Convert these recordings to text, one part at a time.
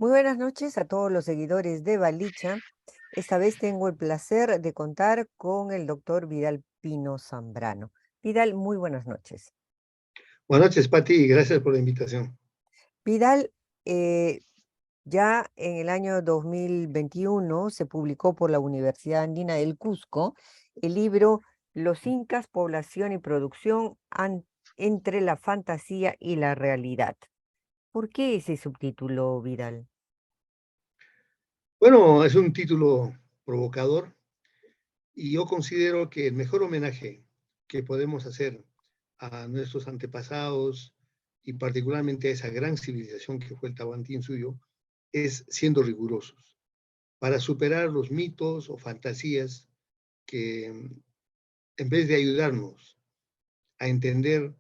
Muy buenas noches a todos los seguidores de Balicha. Esta vez tengo el placer de contar con el doctor Vidal Pino Zambrano. Vidal, muy buenas noches. Buenas noches, Pati, y gracias por la invitación. Vidal, eh, ya en el año 2021 se publicó por la Universidad Andina del Cusco el libro Los Incas, Población y Producción entre la fantasía y la realidad. ¿Por qué ese subtítulo, Vidal? Bueno, es un título provocador y yo considero que el mejor homenaje que podemos hacer a nuestros antepasados y particularmente a esa gran civilización que fue el Tahuantinsuyo es siendo rigurosos para superar los mitos o fantasías que en vez de ayudarnos a entender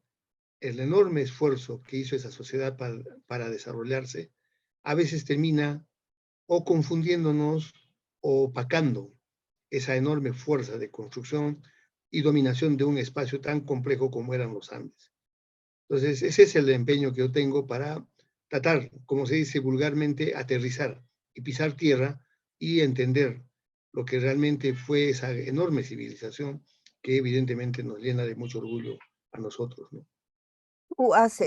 el enorme esfuerzo que hizo esa sociedad para desarrollarse, a veces termina o confundiéndonos o opacando esa enorme fuerza de construcción y dominación de un espacio tan complejo como eran los Andes. Entonces, ese es el empeño que yo tengo para tratar, como se dice vulgarmente, aterrizar y pisar tierra y entender lo que realmente fue esa enorme civilización que evidentemente nos llena de mucho orgullo a nosotros, ¿no? ¿Tú has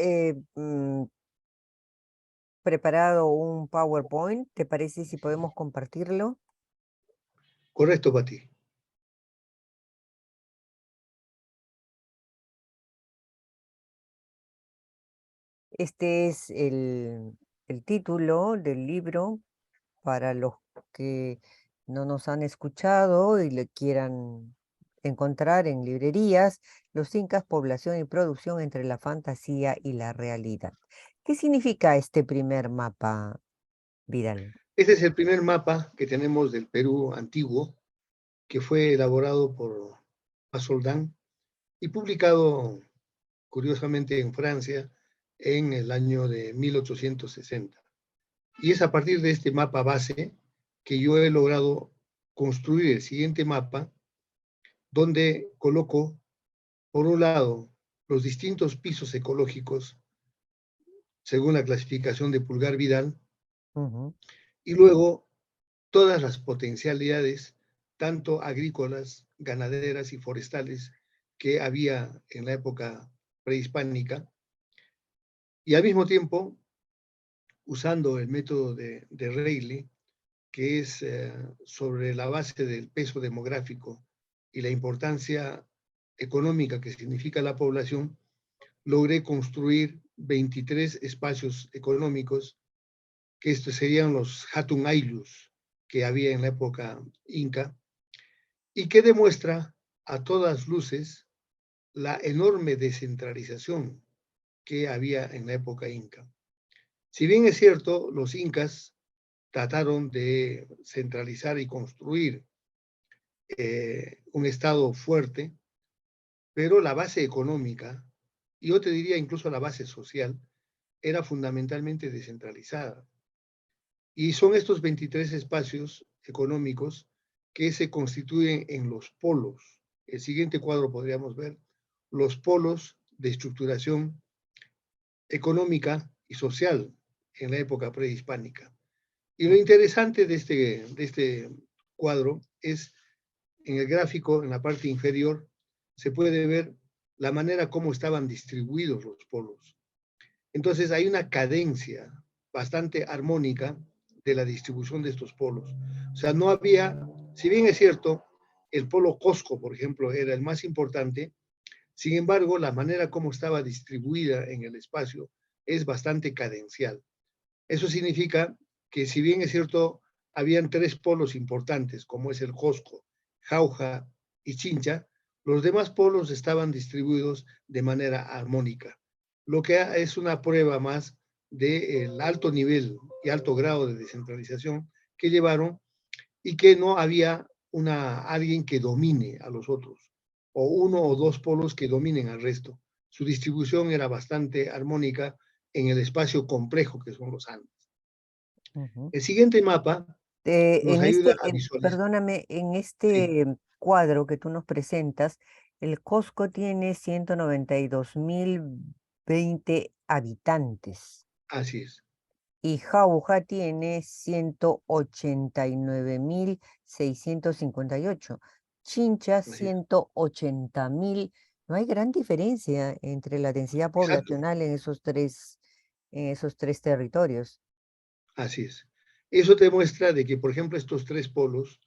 preparado un PowerPoint? ¿Te parece si podemos compartirlo? Correcto, Pati. Este es el título del libro para los que no nos han escuchado y le quieran encontrar en librerías, Los Incas, Población y Producción entre la fantasía y la realidad. ¿Qué significa este primer mapa, Vidal? Este es el primer mapa que tenemos del Perú antiguo, que fue elaborado por Pasoldán y publicado curiosamente en Francia en el año de 1860. Y es a partir de este mapa base que yo he logrado construir el siguiente mapa, donde coloco, por un lado, los distintos pisos ecológicos según la clasificación de Pulgar Vidal, Ujú. y luego todas las potencialidades, tanto agrícolas, ganaderas y forestales, que había en la época prehispánica, y al mismo tiempo usando el método de Rayleigh, que es sobre la base del peso demográfico y la importancia económica que significa la población, logré construir 23 espacios económicos, que estos serían los Hatun Aylus que había en la época inca, y que demuestra a todas luces la enorme descentralización que había en la época inca. Si bien es cierto, los incas trataron de centralizar y construir un Estado fuerte, pero la base económica, y yo te diría incluso la base social, era fundamentalmente descentralizada. Y son estos 23 espacios económicos que se constituyen en los polos. El siguiente cuadro podríamos ver los polos de estructuración económica y social en la época prehispánica. Y lo interesante de este cuadro es en el gráfico, en la parte inferior, se puede ver la manera como estaban distribuidos los polos. Entonces hay una cadencia bastante armónica de la distribución de estos polos. O sea, no había, si bien es cierto, el polo Cosco, por ejemplo, era el más importante, sin embargo, la manera como estaba distribuida en el espacio es bastante cadencial. Eso significa que si bien es cierto, habían tres polos importantes, como es el Cosco, Jauja y Chincha, los demás polos estaban distribuidos de manera armónica, lo que es una prueba más del alto nivel y alto grado de descentralización que llevaron y que no había alguien que domine a los otros, o uno o dos polos que dominen al resto. Su distribución era bastante armónica en el espacio complejo que son los Andes. Ujú. El siguiente mapa nos En ayuda este, a visualizar. perdóname, en Sí, este cuadro que tú nos presentas, el Cusco tiene 192.020 habitantes. así es. y Jauja tiene 189.658. Chincha Así es. 180.000. No hay gran diferencia entre la densidad Exacto, poblacional en esos tres territorios. así es. Eso te muestra de que, por ejemplo, estos tres polos,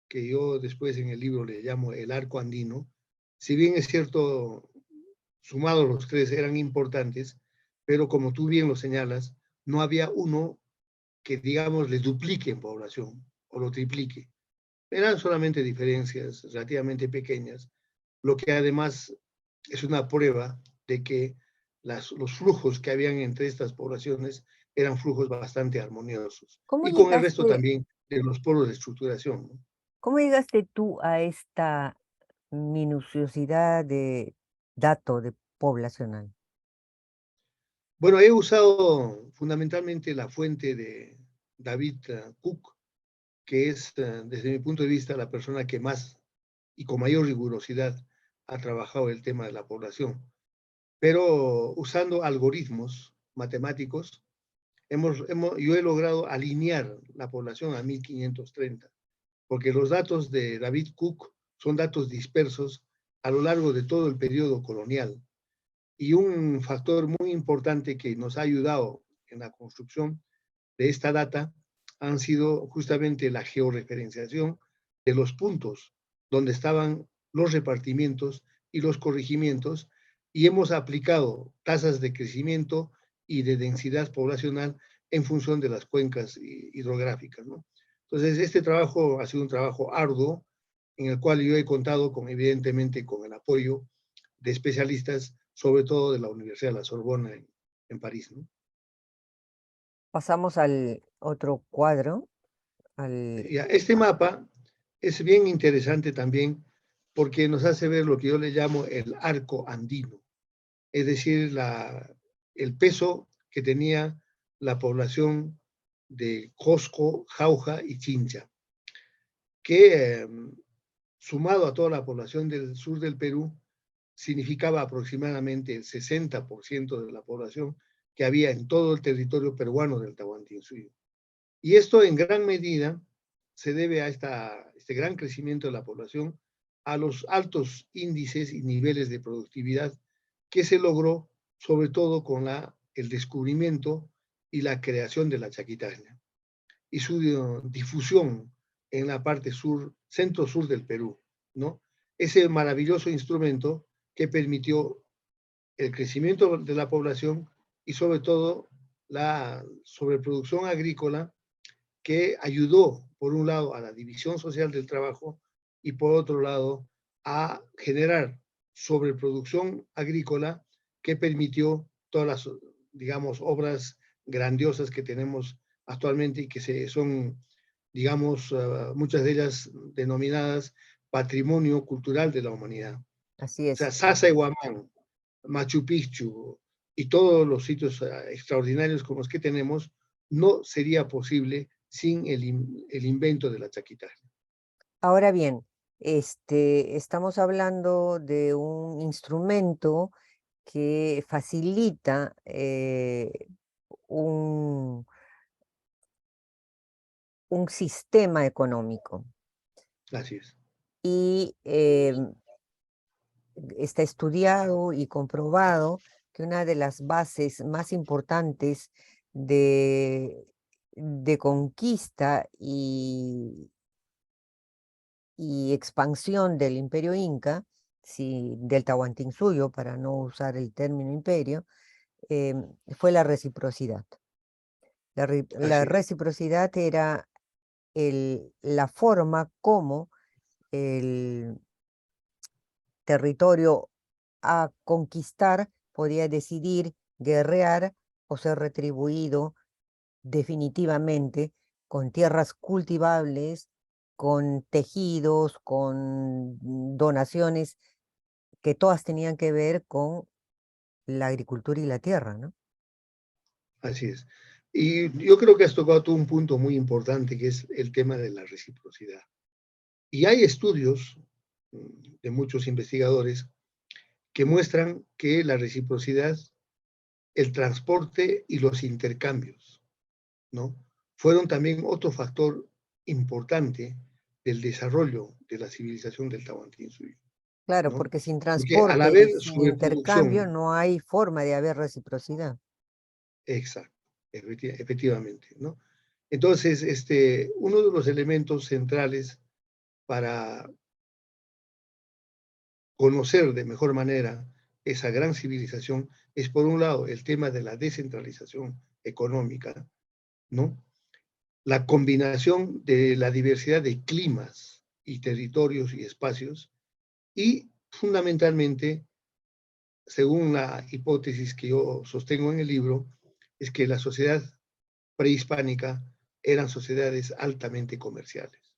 que yo después en el libro le llamo el arco andino, si bien es cierto, sumados los tres eran importantes, pero como tú bien lo señalas, no había uno que, digamos, le duplique en población o lo triplique. Eran solamente diferencias relativamente pequeñas, lo que además es una prueba de que los flujos que habían entre estas poblaciones eran flujos bastante armoniosos. ¿Cómo Y con el resto llegaste, también de los polos de estructuración, ¿no? cómo llegaste tú a esta minuciosidad de dato de poblacional? Bueno, he usado fundamentalmente la fuente de David Cook, que es, desde mi punto de vista, la persona que más y con mayor rigurosidad ha trabajado el tema de la población. Pero usando algoritmos matemáticos, yo he logrado alinear la población a 1530, porque los datos de David Cook son datos dispersos a lo largo de todo el periodo colonial. Y un factor muy importante que nos ha ayudado en la construcción de esta data han sido justamente la georreferenciación de los puntos donde estaban los repartimientos y los corregimientos, y hemos aplicado tasas de crecimiento y de densidad poblacional en función de las cuencas hidrográficas, ¿no? Entonces, este trabajo ha sido un trabajo arduo en el cual yo he contado con, evidentemente, con el apoyo de especialistas, sobre todo de la Universidad de la Sorbona en París, ¿no? Pasamos al otro cuadro, al... Ya, este mapa es bien interesante también porque nos hace ver lo que yo le llamo el arco andino, es decir, el peso que tenía la población de Cosco, Jauja y Chincha, que sumado a toda la población del sur del Perú, significaba aproximadamente el 60% de la población que había en todo el territorio peruano del Tahuantinsuyo. Y esto en gran medida se debe a este gran crecimiento de la población, a los altos índices y niveles de productividad que se logró sobre todo con el descubrimiento y la creación de la chaquitaña y su difusión en la parte sur, centro-sur del Perú, ¿no? Ese maravilloso instrumento que permitió el crecimiento de la población y sobre todo la sobreproducción agrícola que ayudó, por un lado, a la división social del trabajo y por otro lado, a generar sobreproducción agrícola que permitió todas las, digamos, obras grandiosas que tenemos actualmente y que son, digamos, muchas de ellas denominadas patrimonio cultural de la humanidad. O Así es. sea, Sacsayhuamán, Machu Picchu y todos los sitios extraordinarios como los que tenemos, no sería posible sin el invento de la chaquita. Ahora bien, estamos hablando de un instrumento que facilita un, un sistema económico Así es, y está estudiado y comprobado que una de las bases más importantes de, de conquista y expansión del Imperio Inca, del Tahuantinsuyo, para no usar el término imperio, fue la reciprocidad. La así es, reciprocidad era la forma como el territorio a conquistar podía decidir guerrear o ser retribuido definitivamente con tierras cultivables, con tejidos, con donaciones que todas tenían que ver con la agricultura y la tierra, ¿no? así es. Y yo creo que has tocado tú un punto muy importante, que es el tema de la reciprocidad. Y hay estudios de muchos investigadores que muestran que la reciprocidad, el transporte y los intercambios ¿no? Fueron también otro factor importante del desarrollo de la civilización del Tahuantinsuyo, Claro, ¿no? porque sin Porque al transporte haber y sin intercambio sobreproducción, no hay forma de haber reciprocidad. exacto, efectivamente, ¿no? Entonces, uno de los elementos centrales para conocer de mejor manera esa gran civilización es, por un lado, el tema de la descentralización económica, ¿no? La combinación de la diversidad de climas y territorios y espacios y, fundamentalmente, según la hipótesis que yo sostengo en el libro, es que la sociedad prehispánica eran sociedades altamente comerciales,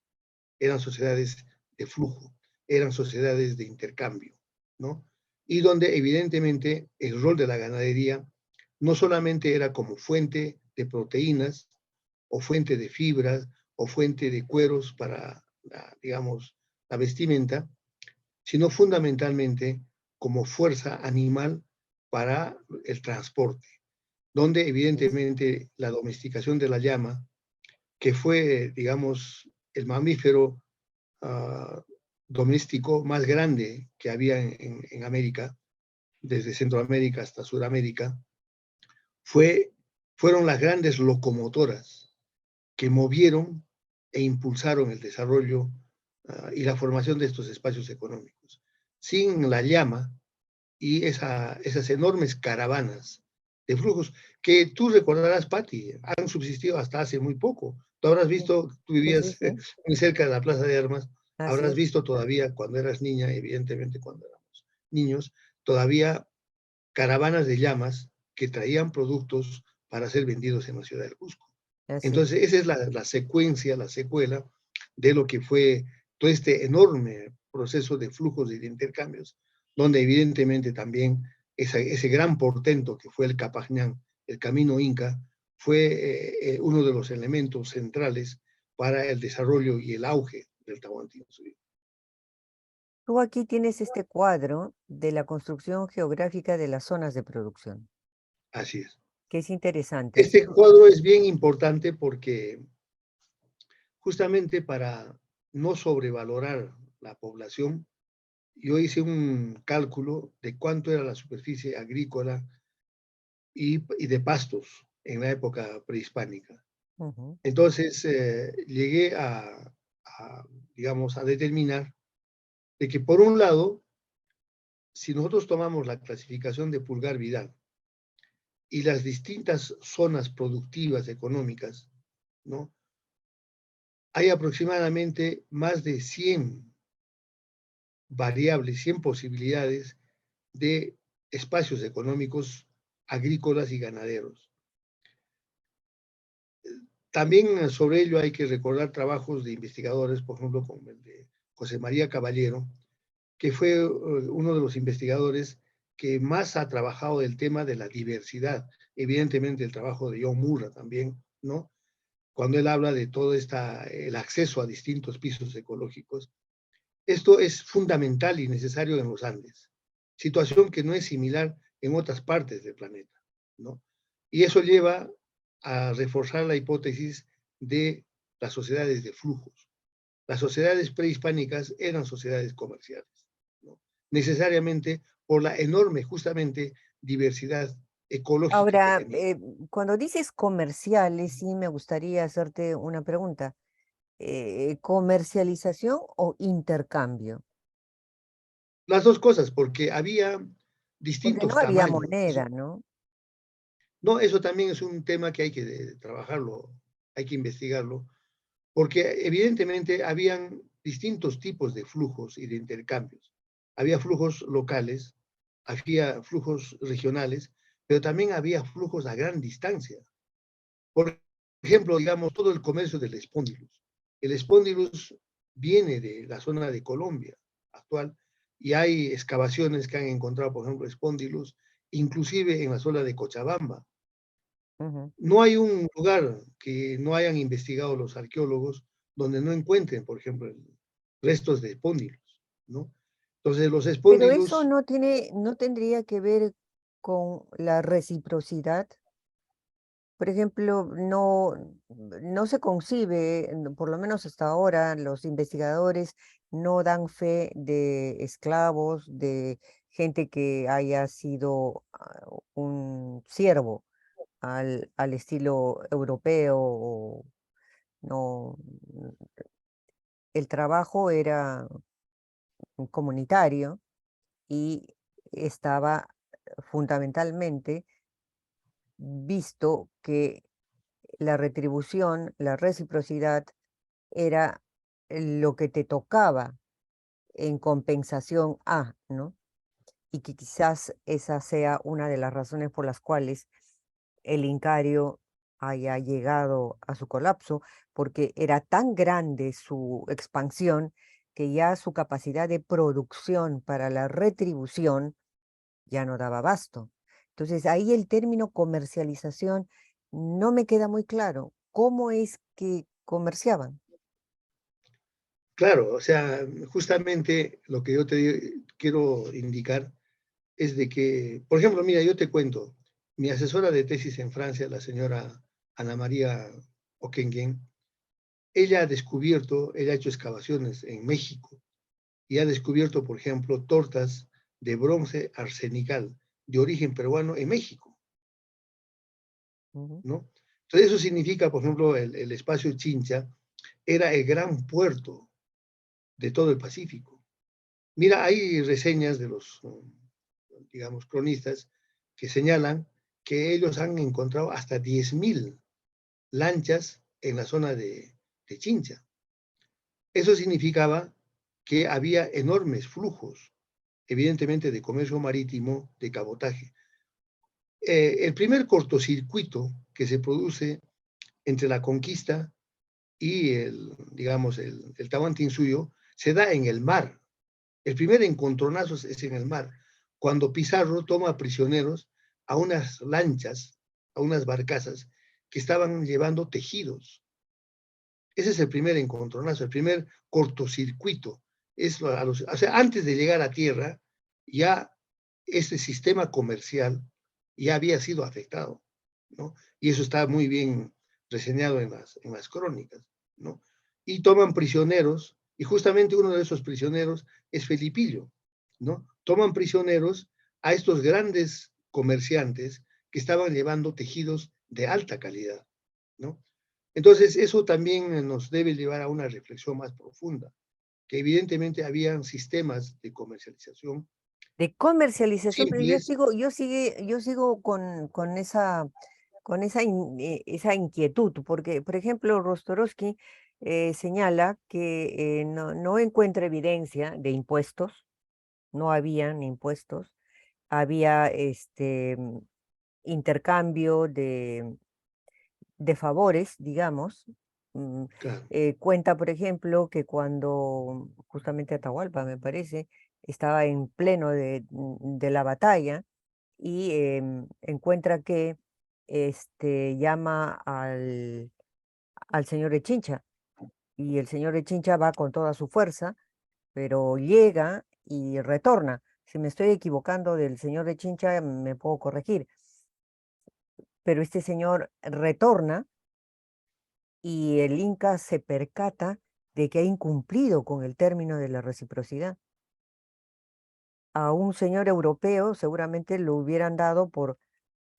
eran sociedades de flujo, eran sociedades de intercambio, ¿no? Y donde evidentemente el rol de la ganadería no solamente era como fuente de proteínas o fuente de fibras o fuente de cueros para, digamos, la vestimenta, sino fundamentalmente como fuerza animal para el transporte, donde Es evidentemente la domesticación de la llama, que fue, digamos, el mamífero uh, doméstico más grande que había en América, desde Centroamérica hasta Sudamérica, fueron las grandes locomotoras que movieron e impulsaron el desarrollo y la formación de estos espacios económicos. Sin la llama y esas enormes caravanas de flujos que tú recordarás, Patti, han subsistido hasta hace muy poco. Tú habrás sí, visto, tú sí, sí, vivías sí, muy cerca de la Plaza de Armas, así habrás es. visto todavía cuando eras niña, evidentemente cuando éramos niños, todavía caravanas de llamas que traían productos para ser vendidos en la ciudad del Cusco. Así es. Entonces, esa es la secuencia, la secuela de lo que fue todo este enorme proceso de flujos y de intercambios, donde evidentemente también ese gran portento que fue el Capañán, el camino inca, fue uno de los elementos centrales para el desarrollo y el auge del Tahuantinsuyo. Tú aquí tienes este cuadro de la construcción geográfica de las zonas de producción, Así es. que es interesante. Este cuadro es bien importante porque justamente para no sobrevalorar la población, yo hice un cálculo de cuánto era la superficie agrícola y de pastos en la época prehispánica. Ujú. Entonces, llegué digamos, a determinar de que, por un lado, si nosotros tomamos la clasificación de Pulgar Vidal y las distintas zonas productivas económicas, ¿no? Hay aproximadamente más de 100 variables, 100 posibilidades de espacios económicos agrícolas y ganaderos. También sobre ello hay que recordar trabajos de investigadores, por ejemplo, como el de José María Caballero, que fue uno de los investigadores que más ha trabajado el tema de la diversidad. Evidentemente el trabajo de John Murra también, ¿no? Cuando él habla de todo el acceso a distintos pisos ecológicos. Esto es fundamental y necesario en los Andes, situación que no es similar en otras partes del planeta, ¿no? Y eso lleva a reforzar la hipótesis de las sociedades de flujos. Las sociedades prehispánicas eran sociedades comerciales, ¿no? Necesariamente por la enorme, justamente, diversidad ecológica que Ahora, tenían. cuando dices comerciales, sí me gustaría hacerte una pregunta. ¿Comercialización o intercambio? Las dos cosas, porque había Porque no distintos había tamaños. moneda, ¿no? No, eso también es un tema que hay que trabajarlo, hay que investigarlo, porque evidentemente habían distintos tipos de flujos y de intercambios. Había flujos locales, había flujos regionales, pero también había flujos a gran distancia. Por ejemplo, digamos, todo el comercio del espóndilus. El espóndilus viene de la zona de Colombia actual y hay excavaciones que han encontrado, por ejemplo, espóndilus, inclusive en la zona de Cochabamba. Ujú. No hay un lugar que no hayan investigado los arqueólogos donde no encuentren, por ejemplo, restos de espóndilos, ¿no? Entonces, los Pero eso espóndilos, no tendría que ver con la reciprocidad. Por ejemplo, no se concibe, por lo menos hasta ahora, los investigadores no dan fe de esclavos, de gente que haya sido un siervo al estilo europeo. No, el trabajo era comunitario y estaba fundamentalmente visto que la retribución, la reciprocidad era lo que te tocaba en compensación a, ¿no? Y que quizás esa sea una de las razones por las cuales el Incario haya llegado a su colapso, porque era tan grande su expansión que ya su capacidad de producción para la retribución ya no daba abasto. Entonces ahí el término comercialización no me queda muy claro. ¿Cómo es que comerciaban? Claro, o sea, justamente lo que yo te quiero indicar es de que, por ejemplo, mira, yo te cuento, mi asesora de tesis en Francia, la señora Ana María Okengen, ella ha hecho excavaciones en México y ha descubierto, por ejemplo, tortas de bronce arsenical de origen peruano en México, Ujú, ¿no? Entonces eso significa, por ejemplo, el espacio Chincha era el gran puerto de todo el Pacífico. Mira, hay reseñas de los, digamos, cronistas que señalan que ellos han encontrado hasta 10.000 lanchas en la zona de Chincha. Eso significaba que había enormes flujos, evidentemente, de comercio marítimo, de cabotaje. El primer cortocircuito que se produce entre la conquista y digamos, el Tahuantinsuyo se da en el mar. El primer encontronazo es en el mar, cuando Pizarro toma prisioneros a unas lanchas, a unas barcazas que estaban llevando tejidos. Ese es el primer encontronazo, el primer cortocircuito. O sea, antes de llegar a tierra, ya este sistema comercial ya había sido afectado, ¿no? Y eso está muy bien reseñado en las crónicas, ¿no? Y toman prisioneros, y justamente uno de esos prisioneros es Felipillo, ¿no? Toman prisioneros a estos grandes comerciantes que estaban llevando tejidos de alta calidad, ¿no? Entonces, eso también nos debe llevar a una reflexión más profunda, que evidentemente habían sistemas de comercialización de comercialización, pero simples, yo sigo con esa inquietud, porque, por ejemplo, Rostorowski señala que no encuentra evidencia de impuestos, no habían impuestos, había intercambio de favores, digamos. mm, claro, Cuenta, por ejemplo, que cuando justamente Atahualpa, me parece, estaba en pleno de la batalla y encuentra que llama al señor de Chincha y el señor de Chincha va con toda su fuerza, pero llega y retorna. Si me estoy equivocando del señor de Chincha, me puedo corregir, pero este señor retorna y el Inca se percata de que ha incumplido con el término de la reciprocidad. A un señor europeo seguramente lo hubieran dado por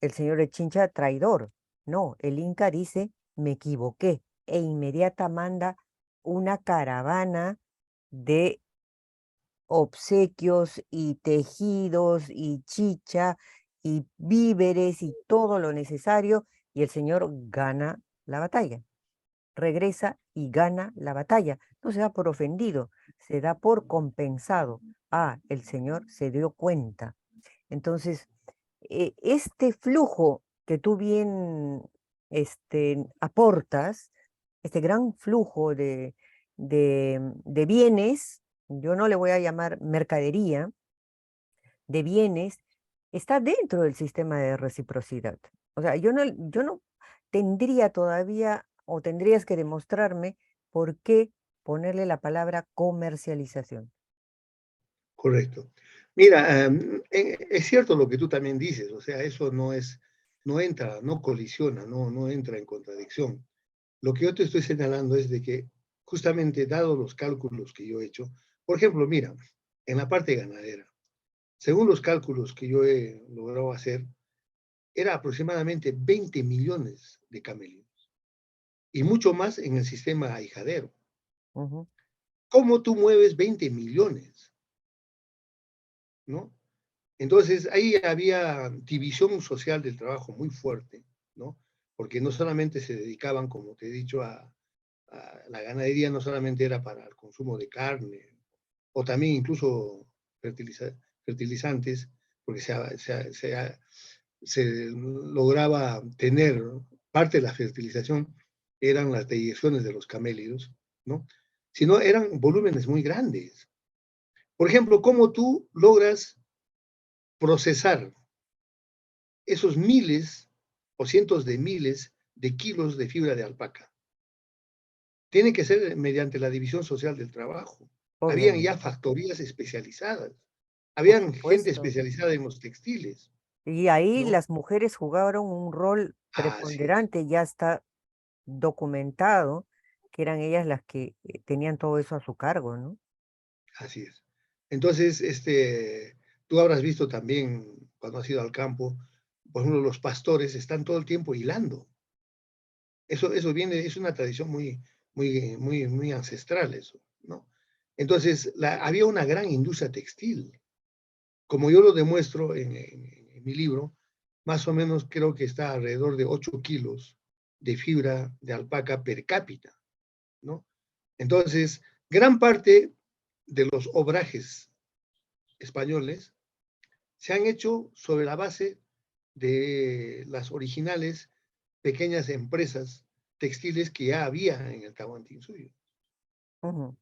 el señor de Chincha traidor. No, el Inca dice, me equivoqué, e inmediata manda una caravana de obsequios y tejidos y chicha y víveres y todo lo necesario, y el señor gana la batalla, regresa y gana la batalla. No se da por ofendido, se da por compensado. Ah, el Señor se dio cuenta. Entonces, este flujo que tú bien aportas, este gran flujo de bienes, yo no le voy a llamar mercadería, de bienes, está dentro del sistema de reciprocidad. O sea, yo no tendría todavía o tendrías que demostrarme por qué ponerle la palabra comercialización. correcto. Mira, es cierto lo que tú también dices, o sea, eso no entra, no colisiona, no entra en contradicción. Lo que yo te estoy señalando es de que justamente dado los cálculos que yo he hecho, por ejemplo, mira, en la parte ganadera, según los cálculos que yo he logrado hacer, era aproximadamente 20 millones de camellos y mucho más en el sistema ahijadero. Ujú, ¿Cómo tú mueves 20 millones? ¿No? Entonces, ahí había división social del trabajo muy fuerte, ¿no? Porque no solamente se dedicaban, como te he dicho, a la ganadería, no solamente era para el consumo de carne, o también incluso fertilizantes, porque se lograba tener parte de la fertilización, eran las deyecciones de los camélidos, ¿no? Sino eran volúmenes muy grandes. Por ejemplo, ¿cómo tú logras procesar esos miles o cientos de miles de kilos de fibra de alpaca? Tiene que ser mediante la división social del trabajo. Habían ya obviamente, factorías especializadas, por habían gente supuesto. especializada en los textiles, Y ahí ¿no? las mujeres jugaron un rol Así es, preponderante, ya está documentado que eran ellas las que tenían todo eso a su cargo, ¿no? así es. Entonces, tú habrás visto también cuando has ido al campo, por ejemplo, los pastores están todo el tiempo hilando. Eso viene, es una tradición muy ancestral eso, ¿no? Entonces, había una gran industria textil. Como yo lo demuestro en mi libro, más o menos creo que está alrededor de 8 kilos de fibra de alpaca per cápita, ¿no? Entonces, gran parte de los obrajes españoles se han hecho sobre la base de las originales pequeñas empresas textiles que ya había en el Tahuantinsuyo. Ujú.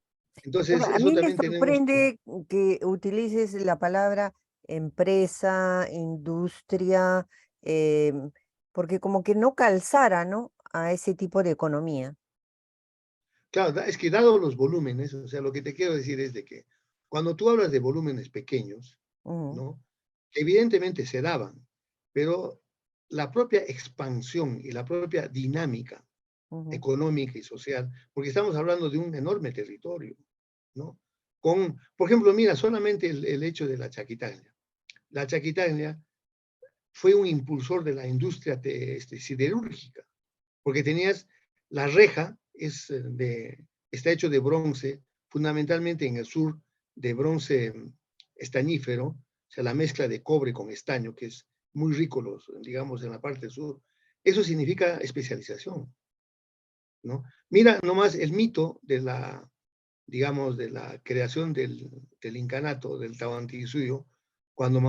Entonces, A eso mí me también tenemos que, sorprende que utilices la palabra empresa, industria, porque como que no calzara, ¿no? A ese tipo de economía. claro, es que dado los volúmenes, o sea, lo que te quiero decir es de que cuando tú hablas de volúmenes pequeños, Ujú, ¿no? Que evidentemente se daban, pero la propia expansión y la propia dinámica ujú, económica y social, porque estamos hablando de un enorme territorio, ¿no? Por ejemplo, mira, solamente el hecho de la chaquitania. La chaquitania fue un impulsor de la industria siderúrgica, porque tenías la reja, está hecho de bronce, fundamentalmente en el sur, de bronce estañífero, o sea, la mezcla de cobre con estaño, que es muy rico, digamos, en la parte sur. Eso significa especialización, ¿no? Mira nomás el mito de digamos, de la creación del incanato, del Tahuantinsuyo, cuando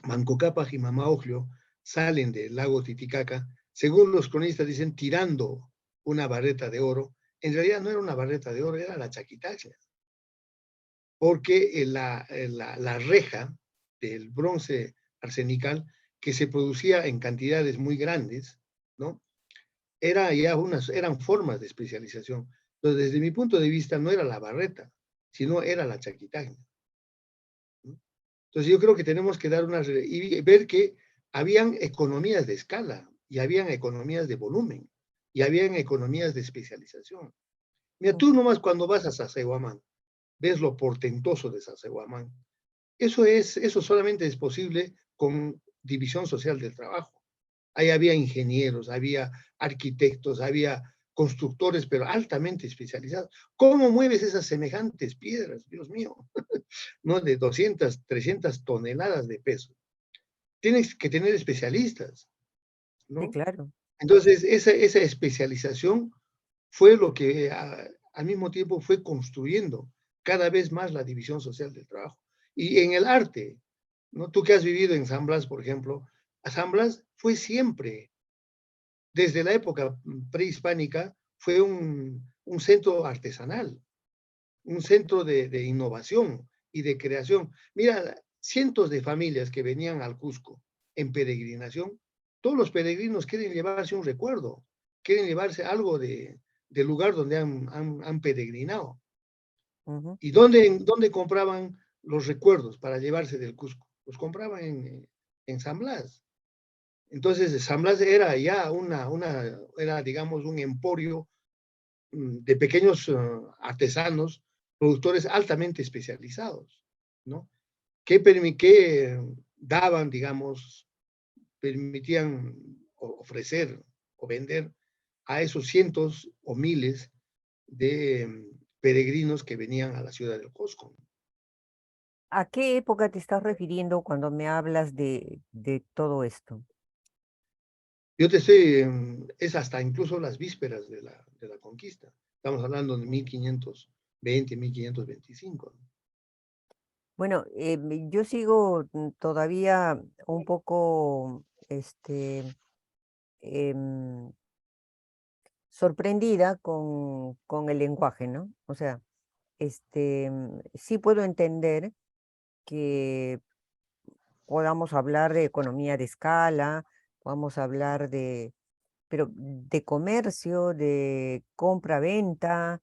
Manco Cápac y Mamá Oglio salen del lago Titicaca, según los cronistas dicen, tirando una barreta de oro. En realidad no era una barreta de oro, era la chaquitaxia, porque la reja del bronce arsenical que se producía en cantidades muy grandes, ¿no? Eran formas de especialización. Entonces, desde mi punto de vista, no era la barreta, sino era la chaquitaxia, ¿no? Entonces yo creo que tenemos que dar y ver que habían economías de escala y habían economías de volumen y habían economías de especialización. Mira, tú ujú. nomás cuando vas a Sacsayhuamán, ves lo portentoso de Sacsayhuamán. Eso solamente es posible con división social del trabajo. Ahí había ingenieros, había arquitectos, había constructores, pero altamente especializados. ¿Cómo mueves esas semejantes piedras? Dios mío, ¿no? De 200, 300 toneladas de peso. Tienes que tener especialistas, Sí, ¿no? claro. Entonces, esa especialización fue lo que al mismo tiempo fue construyendo cada vez más la división social del trabajo. Y en el arte, ¿no? Tú que has vivido en San Blas, por ejemplo, San Blas fue siempre, desde la época prehispánica, fue un centro artesanal, un centro de innovación y de creación. Mira, cientos de familias que venían al Cusco en peregrinación, todos los peregrinos quieren llevarse un recuerdo, quieren llevarse algo del lugar donde han peregrinado. Ujú. ¿Y dónde compraban los recuerdos para llevarse del Cusco? Los compraban en San Blas. Entonces, San Blas era ya era, digamos, un emporio de pequeños artesanos, productores altamente especializados, ¿no? Que daban, digamos, permitían ofrecer o vender a esos cientos o miles de peregrinos que venían a la ciudad del Cusco. ¿A qué época te estás refiriendo cuando me hablas de todo esto? Yo te estoy, es hasta incluso las vísperas de la conquista. Estamos hablando de 1520, 1525. Bueno, yo sigo todavía un poco em, sorprendida con el lenguaje, ¿no? O sea, sí puedo entender que podamos hablar de economía de escala, podamos hablar pero de comercio, de compra-venta.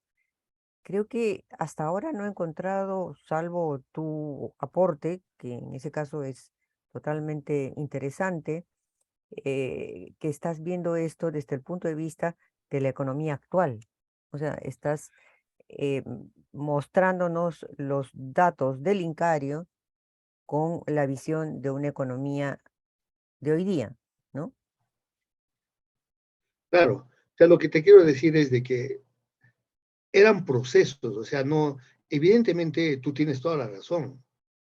Creo que hasta ahora no he encontrado, salvo tu aporte, que en ese caso es totalmente interesante, que estás viendo esto desde el punto de vista de la economía actual. O sea, estás mostrándonos los datos del Incario con la visión de una economía de hoy día, ¿no? Claro, o sea, lo que te quiero decir es de que eran procesos, o sea, no, evidentemente tú tienes toda la razón.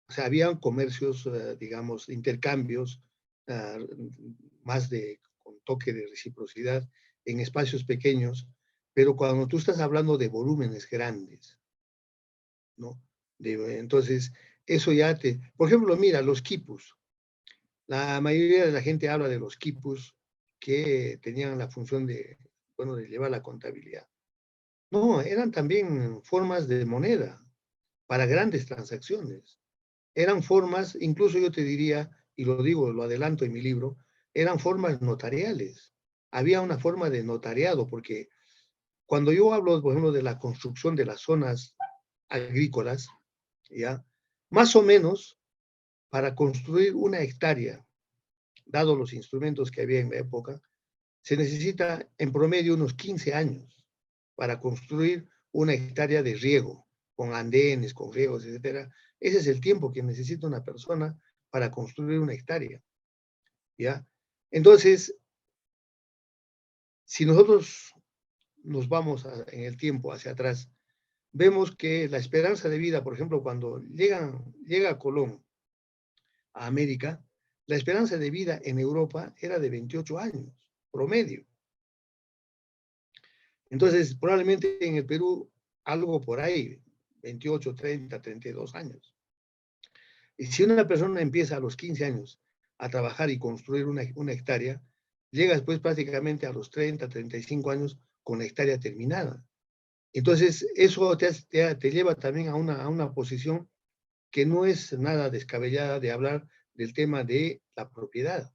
O sea, habían comercios, digamos, intercambios, uh, más con toque de reciprocidad en espacios pequeños, pero cuando tú estás hablando de volúmenes grandes, ¿no? Entonces, eso ya por ejemplo, mira, los quipus. La mayoría de la gente habla de los quipus que tenían la función de, bueno, de llevar la contabilidad. No, eran también formas de moneda para grandes transacciones. Eran formas, incluso yo te diría, y lo digo, lo adelanto en mi libro, eran formas notariales. Había una forma de notariado, porque cuando yo hablo, por ejemplo, de la construcción de las zonas agrícolas, ¿ya? Más o menos, para construir una hectárea, dado los instrumentos que había en la época, se necesita en promedio unos 15 años para construir una hectárea de riego, con andenes, con riegos, etcétera. Ese es el tiempo que necesita una persona para construir una hectárea, ¿ya? Entonces, si nosotros nos vamos en el tiempo hacia atrás, vemos que la esperanza de vida, por ejemplo, cuando llega Colón a América, la esperanza de vida en Europa era de 28 años, promedio. Entonces, probablemente en el Perú, algo por ahí, 28, 30, 32 años. Y si una persona empieza a los 15 años a trabajar y construir una hectárea, llega después prácticamente a los 30, 35 años con la hectárea terminada. Entonces, eso te lleva también a una posición que no es nada descabellada de hablar del tema de la propiedad.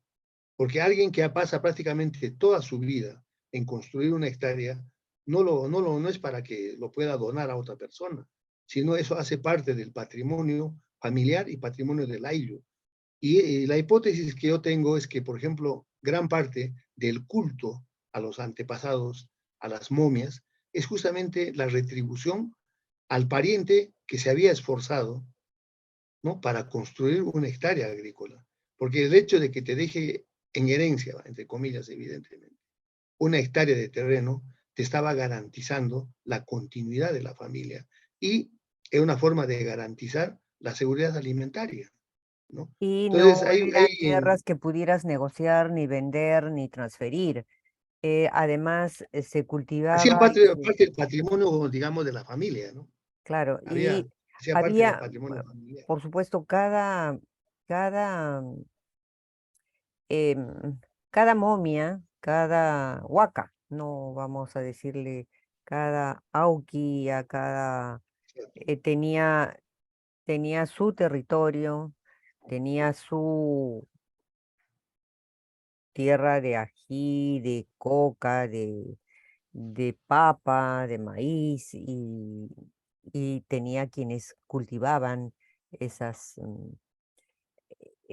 Porque alguien que pasa prácticamente toda su vida en construir una hectárea, no es para que lo pueda donar a otra persona, sino eso hace parte del patrimonio familiar y patrimonio del ayllu. Y la hipótesis que yo tengo es que, por ejemplo, gran parte del culto a los antepasados, a las momias, es justamente la retribución al pariente que se había esforzado, ¿no? Para construir una hectárea agrícola. Porque el hecho de que te deje en herencia, entre comillas, evidentemente, una hectárea de terreno, te estaba garantizando la continuidad de la familia y es una forma de garantizar la seguridad alimentaria, ¿no? Y Entonces, no eran tierras que pudieras negociar, ni vender, ni transferir. Además, se hacía cultivaba parte del patrimonio, digamos, de la familia, ¿no? claro, y Hacía parte del había, patrimonio familiar. por supuesto, cada, em, cada momia, cada huaca, no vamos a decirle cada auquia, tenía, tenía su territorio, tenía su tierra de ají, de coca, de papa, de maíz, y tenía quienes cultivaban esas,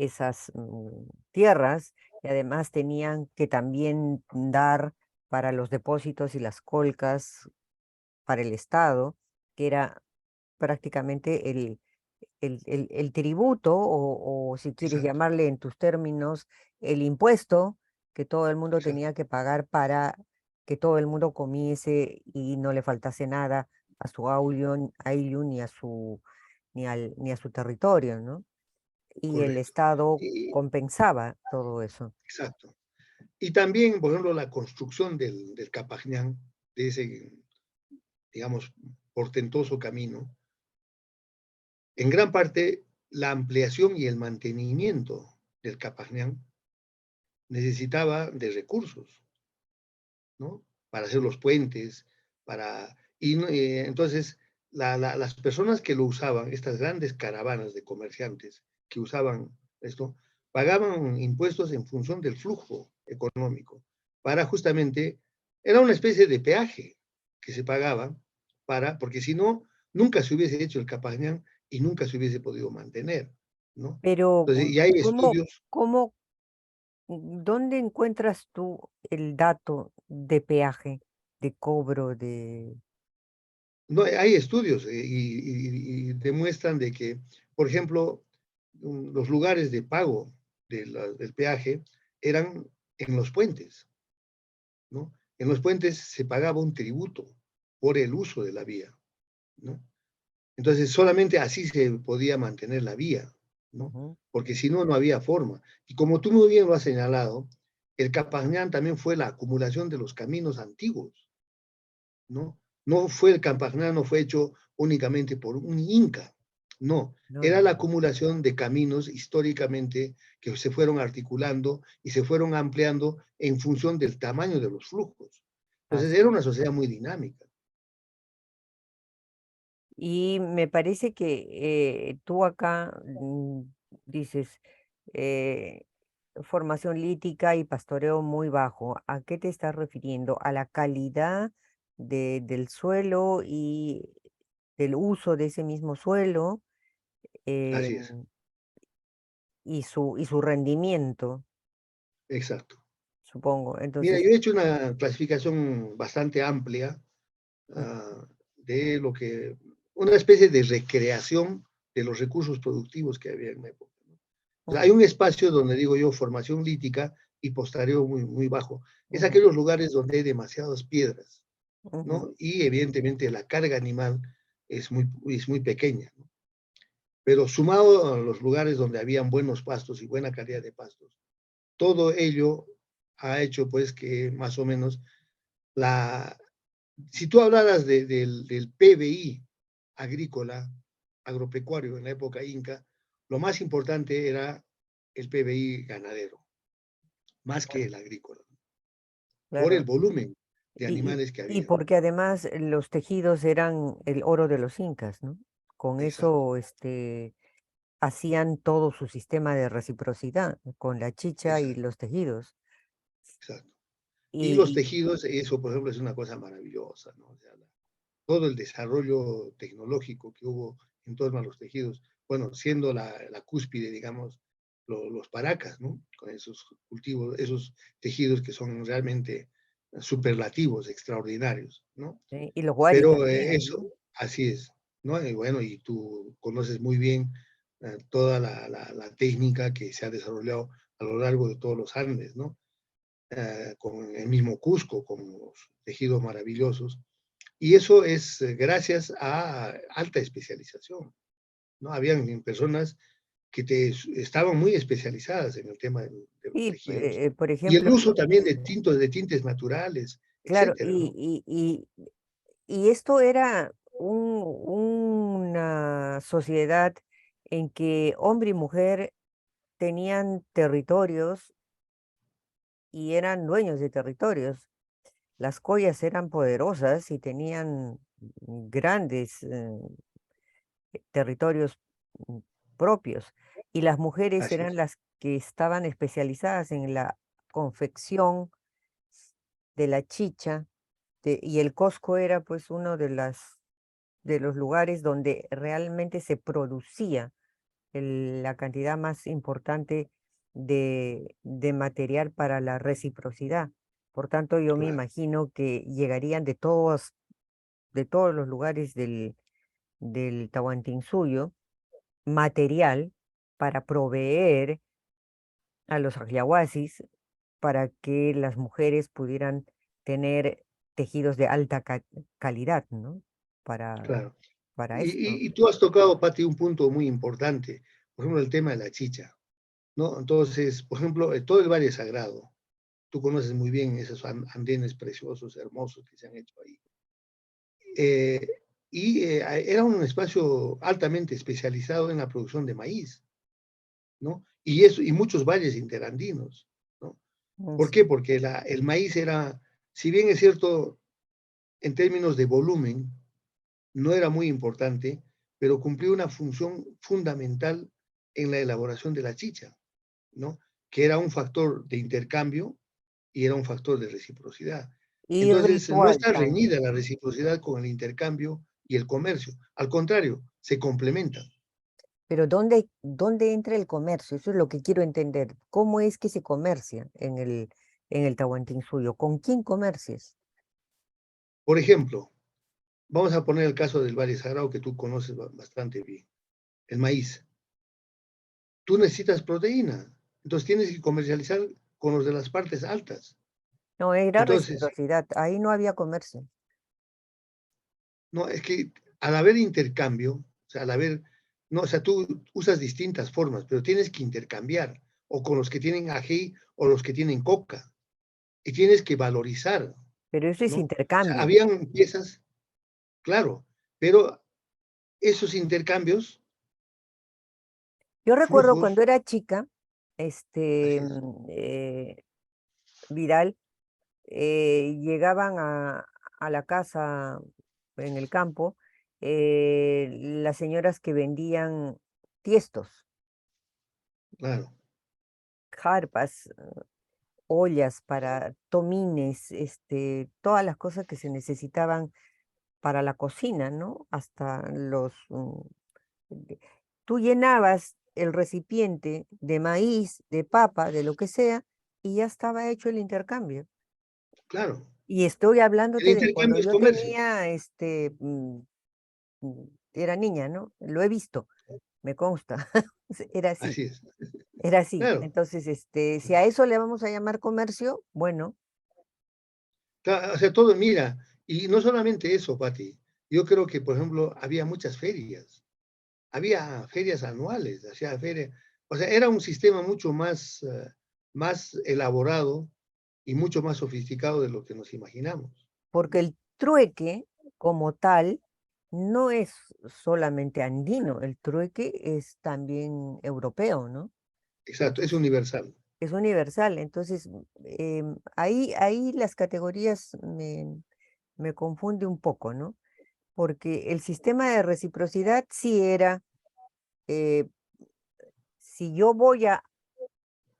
esas tierras, y además tenían que también dar para los depósitos y las colcas para el Estado, que era prácticamente el tributo, o si quieres exacto, llamarle en tus términos, el impuesto que todo el mundo exacto, tenía que pagar para que todo el mundo comiese y no le faltase nada a su ayllu ni a su territorio, ¿no? Y el correcto. Estado Y, compensaba todo eso. exacto. Y también, por ejemplo, la construcción del Capañán, de ese, digamos, portentoso camino, en gran parte la ampliación y el mantenimiento del Capañán necesitaba de recursos, ¿no? Para hacer los puentes, entonces las personas que lo usaban, estas grandes caravanas de comerciantes que usaban esto, pagaban impuestos en función del flujo económico, para justamente, era una especie de peaje que se pagaba porque si no, nunca se hubiese hecho el Capañán y nunca se hubiese podido mantener, ¿no? Pero, Entonces, y hay ¿cómo, estudios. cómo, dónde encuentras tú el dato de peaje, de cobro, de... No, hay estudios y demuestran de que, por ejemplo, los lugares de pago del peaje eran en los puentes, ¿no? En los puentes se pagaba un tributo por el uso de la vía, ¿no? Entonces, solamente así se podía mantener la vía, ¿no? Ujú. Porque si no, no había forma. Y como tú muy bien lo has señalado, el Capañán también fue la acumulación de los caminos antiguos, ¿no? No fue el Campagnano, no fue hecho únicamente por un inca, no, No, era no, la no. acumulación de caminos históricamente que se fueron articulando y se fueron ampliando en función del tamaño de los flujos. Entonces era Así. una sociedad muy dinámica. Y me parece que tú acá dices eh, formación lítica y pastoreo muy bajo. ¿A qué te estás refiriendo? ¿A la calidad del suelo y del uso de ese mismo suelo, Así es, em, y su rendimiento, exacto. supongo? Mira, Entonces, yo he hecho una clasificación bastante amplia mm, de lo que, una especie de recreación de los recursos productivos que había en la época. O sea, hay mm, un espacio donde digo yo formación lítica y postareo muy, muy bajo. Es ujú, aquellos lugares donde hay demasiadas piedras, ujú, ¿no? Y evidentemente la carga animal es muy pequeña, ¿no? Pero sumado a los lugares donde habían buenos pastos y buena calidad de pastos, todo ello ha hecho pues que más o menos la, si tú hablaras del PBI agrícola, agropecuario en la época inca, lo más importante era el PBI ganadero, más que el agrícola, por el claro. volumen de Y, y, animales que y había. porque además los tejidos eran el oro de los incas, ¿no? Con Exacto, eso, hacían todo su sistema de reciprocidad con la chicha y exacto, los tejidos. exacto. Y los Y, tejidos, eso por ejemplo es una cosa maravillosa, ¿no? O sea, todo el desarrollo tecnológico que hubo en torno a los tejidos, bueno, siendo la cúspide, digamos, los paracas, ¿no? Con esos cultivos, esos tejidos que son realmente superlativos, extraordinarios, ¿no? y los guaris Pero también, eso, ¿no? así es, ¿no? Y bueno, y tú conoces muy bien toda la técnica que se ha desarrollado a lo largo de todos los Andes, ¿no? Con el mismo Cusco, con los tejidos maravillosos. Y eso es gracias a alta especialización, ¿no? Habían personas que estaban muy especializadas en el tema de los Sí, tejidos. por Y el ejemplo, uso también de tintes naturales, claro, etcétera, ¿no? y esto era una sociedad en que hombre y mujer tenían territorios y eran dueños de territorios. Las collas eran poderosas y tenían grandes territorios mm, propios, y las mujeres Así eran es, las que estaban especializadas en la confección de la chicha, y el Cosco era pues uno de los lugares donde realmente se producía la cantidad más importante de material para la reciprocidad. Por tanto, yo me Claro, imagino que llegarían de todos los lugares del Tahuantinsuyo material para proveer a los yaguasis para que las mujeres pudieran tener tejidos de alta calidad, ¿no? Para, claro. para Y, esto. y tú has tocado, Pati, un punto muy importante, por ejemplo, el tema de la chicha, ¿no? Entonces, por ejemplo, todo el Valle Sagrado, tú conoces muy bien esos andenes preciosos, hermosos que se han hecho ahí. Eh, Era un espacio altamente especializado en la producción de maíz, ¿no? Y muchos valles interandinos, ¿no? ¿Por qué? Sí. Porque el maíz era, si bien es cierto, en términos de volumen, no era muy importante, pero cumplió una función fundamental en la elaboración de la chicha, ¿no? Que era un factor de intercambio y era un factor de reciprocidad. Y Entonces, no ritual está también. reñida la reciprocidad con el intercambio y el comercio. Al contrario, se complementan. Pero ¿dónde entra el comercio? Eso es lo que quiero entender. ¿Cómo es que se comercia en el Tahuantinsuyo? ¿Con quién comercias? Por ejemplo, vamos a poner el caso del Valle Sagrado que tú conoces bastante bien, el maíz. Tú necesitas proteína, entonces tienes que comercializar con los de las partes altas. No, era Entonces, reciprocidad. Ahí no había comercio. no, es que al haber intercambio, o sea, al haber, no, o sea, tú usas distintas formas, pero tienes que intercambiar, o con los que tienen ají o los que tienen coca, y tienes que valorizar, Pero eso es ¿no? O sea, intercambio. habían piezas, claro, pero esos intercambios, Yo recuerdo flujos, cuando era chica, así es, Vidal, llegaban a la casa en el campo las señoras que vendían tiestos, claro, jarpas, ollas para tomines, todas las cosas que se necesitaban para la cocina, ¿no? Hasta de- tú llenabas el recipiente de maíz, de papa, de lo que sea, y ya estaba hecho el intercambio. claro. Y estoy El hablándote de cuando intercambio es yo comercio, tenía, era niña, ¿no? Lo he visto, me consta. Era así, así es, era así. claro. Entonces, si a eso le vamos a llamar comercio, bueno, O sea, todo, mira, y no solamente eso, Pati, yo creo que, por ejemplo, había ferias anuales, o sea, era un sistema mucho más, más elaborado y mucho más sofisticado de lo que nos imaginamos. porque el trueque como tal no es solamente andino, el trueque es también europeo, ¿no? Exacto, es Entonces, universal, es universal. Entonces, ahí las categorías me confunde un poco, ¿no? Porque el sistema de reciprocidad sí era, eh, si yo voy a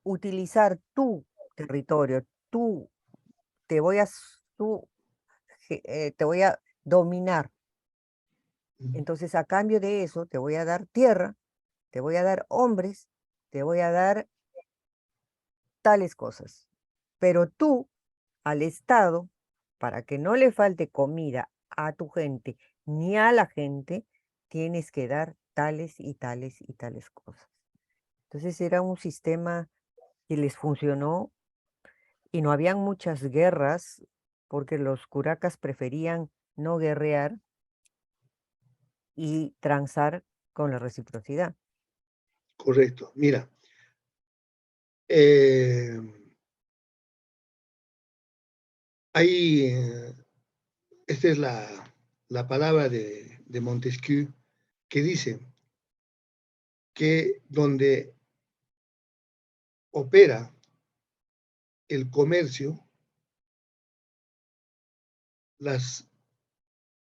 utilizar tu territorio, tú te voy a, te voy a dominar. Entonces, a cambio de eso, te voy a dar tierra, te voy a dar hombres, te voy a dar tales cosas. Pero tú, al Estado, para que no le falte comida a tu gente ni a la gente, tienes que dar tales y tales y tales cosas. Entonces era un sistema que les funcionó y no habían muchas guerras porque los curacas preferían no guerrear y transar con la reciprocidad. correcto. Mira, eh, hay, esta es la palabra de Montesquieu que dice que donde opera el comercio, las,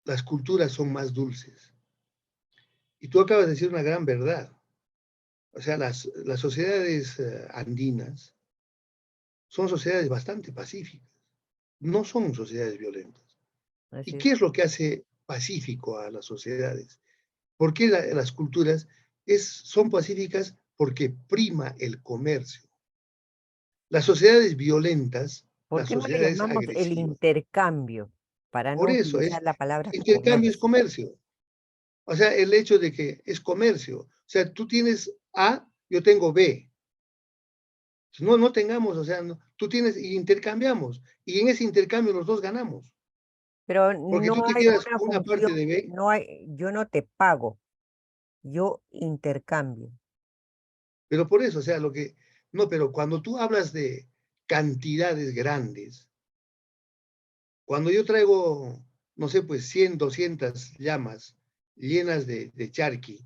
las culturas son más dulces. Y tú acabas de decir una gran verdad. O sea, las sociedades andinas son sociedades bastante pacíficas, no son sociedades violentas. ¿Y Así qué es. es lo que hace pacífico a las sociedades? ¿Por qué las culturas? son pacíficas porque prima el comercio. Las sociedades violentas, ¿Por las qué no le sociedades llamamos el agresivas, intercambio para no por eso utilizar es, la palabra intercambio es comercio? comercio. O sea, el hecho de que es comercio. O sea, tú tienes A, yo tengo B. No, no tengamos, o sea, no, tú tienes y intercambiamos. Y en ese intercambio los dos ganamos. Pero Porque tú no te hay quedas una con una parte función, de B, yo no te pago, yo intercambio. pero por eso, o sea, no, pero cuando tú hablas de cantidades grandes, cuando yo traigo, no sé, pues 100, 200 llamas llenas de charqui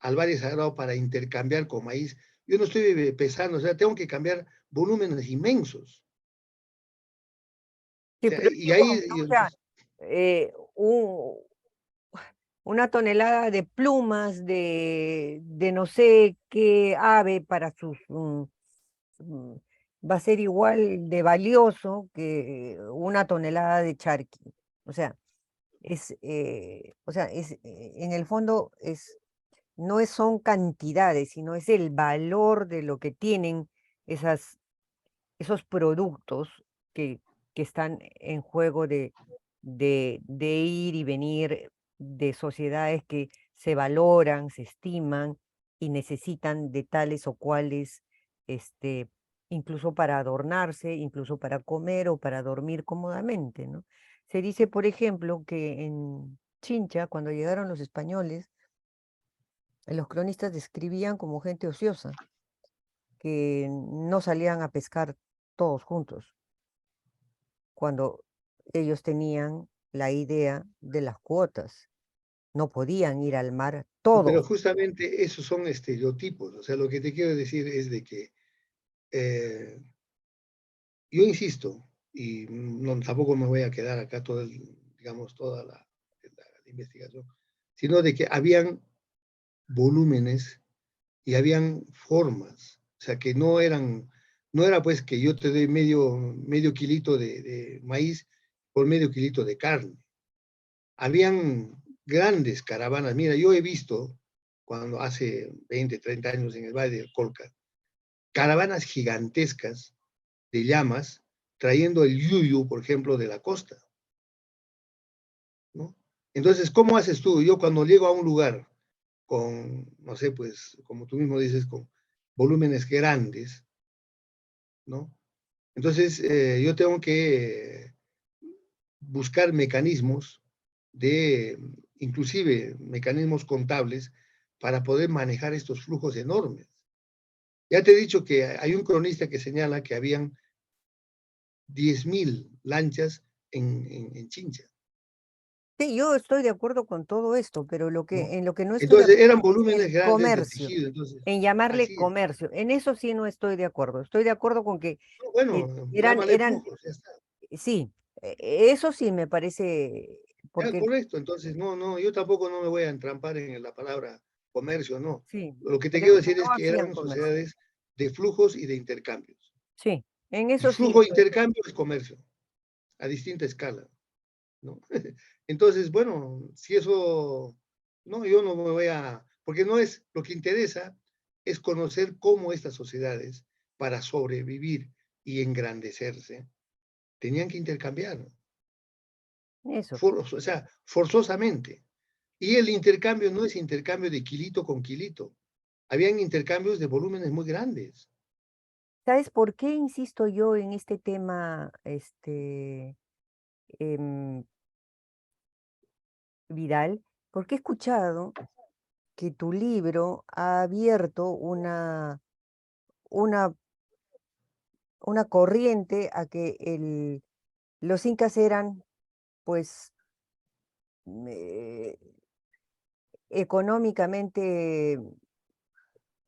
al Valle Sagrado para intercambiar con maíz, yo no estoy pesando, o sea, tengo que cambiar volúmenes inmensos. O Sí, sea, pero y digo, ahí, ¿no? O sea, eh, un- una tonelada de plumas de no sé qué ave para sus... mm, va a ser igual de valioso que una tonelada de charqui. O sea, en el fondo son cantidades, sino es el valor de lo que tienen esas, esos productos que, que están en juego de ir y venir de sociedades que se valoran, se estiman y necesitan de tales o cuales, este, incluso para adornarse, incluso para comer o para dormir cómodamente, ¿no? Se dice, por ejemplo, que en Chincha, cuando llegaron los españoles, los cronistas describían como gente ociosa, que no salían a pescar todos juntos, cuando ellos tenían la idea de las cuotas. No podían ir al mar pero todos. justamente esos son estereotipos. O sea, lo que te quiero decir es de que eh, yo insisto, y no, tampoco me voy a quedar acá digamos, toda la investigación, sino de que habían volúmenes y habían formas, o sea, que no era pues que yo te doy medio kilito de maíz por medio kilito de carne. Habían grandes caravanas. Mira, yo he visto cuando hace 20, 30 años en el Valle del Colca, caravanas gigantescas de llamas trayendo el yuyu, por ejemplo, de la costa, ¿no? Entonces, ¿cómo haces tú? Yo cuando llego a un lugar con, no sé, pues, como tú mismo dices, con volúmenes grandes, ¿no? Entonces, yo tengo que buscar mecanismos inclusive mecanismos contables, para poder manejar estos flujos enormes. Ya te he dicho que hay un cronista que señala que habían 10.000 lanchas en Chincha, Sí, yo estoy de acuerdo con todo esto, pero ¿no? en lo que no estoy de Entonces acuerdo eran es en volúmenes el grandes de comercio, tejido, entonces, en llamarle así es. comercio. En eso sí no estoy de acuerdo. Estoy de acuerdo con No, que bueno, eran, llámale eran, flujos, ya está. sí, eso sí me parece, Ya, porque correcto, entonces no, no, yo tampoco no me voy a entrampar en la palabra comercio, no. sí, Lo que te pero quiero que decir es no que hacían eran comercio. sociedades de flujos y de intercambios. Sí, en El eso sí flujo de estoy. intercambio es comercio, a distinta escala, ¿no? Entonces, bueno, si eso, no, yo no me voy a, porque no es, lo que interesa es conocer cómo estas sociedades, para sobrevivir y engrandecerse, tenían que intercambiar, Eso. o sea, forzosamente. Y el intercambio no es intercambio de kilito con kilito. Habían intercambios de volúmenes muy grandes. ¿Sabes por qué insisto yo en este tema, Vidal? Porque he escuchado que tu libro ha abierto una, una corriente a que los incas eran, pues, eh, económicamente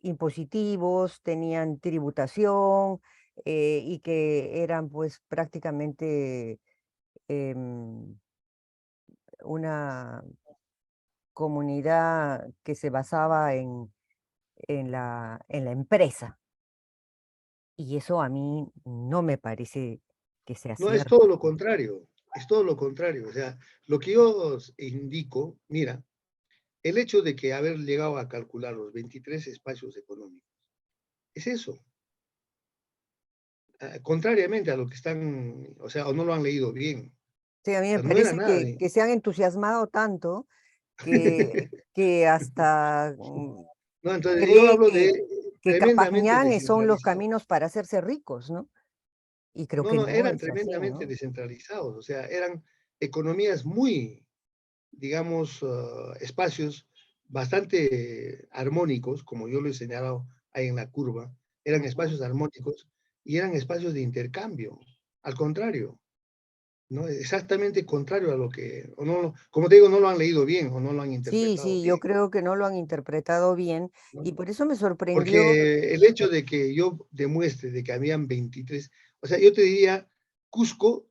impositivos, tenían tributación, y que eran, pues, prácticamente em, una comunidad que se basaba en la empresa. Y eso a mí no me parece que sea No, es cierto. todo lo contrario, es todo lo contrario. O sea, lo que yo os indico, mira, el hecho de que haber llegado a calcular los 23 espacios económicos, es eso. Contrariamente a lo que están, o sea, o no lo han leído bien. Sí, a mí O me sea, no era parece nada de... que se han entusiasmado tanto que hasta No, entonces yo cree hablo de que tremendamente Capañán son los descentralizado. caminos para hacerse ricos, ¿no? Y creo No, que no, no eran es así, tremendamente ¿no? descentralizados, o sea, eran economías muy, digamos, espacios bastante armónicos, como yo lo he señalado ahí en la curva, eran Ujú. espacios armónicos y eran espacios de intercambio. Al contrario, ¿no? Exactamente contrario a lo que, o no, como te digo, no lo han leído bien o no lo han Sí, interpretado sí, yo bien, creo que no lo han interpretado bien ¿no? y por eso me sorprendió. Porque el hecho de que yo demuestre de que habían 23, o sea, yo te diría, Cusco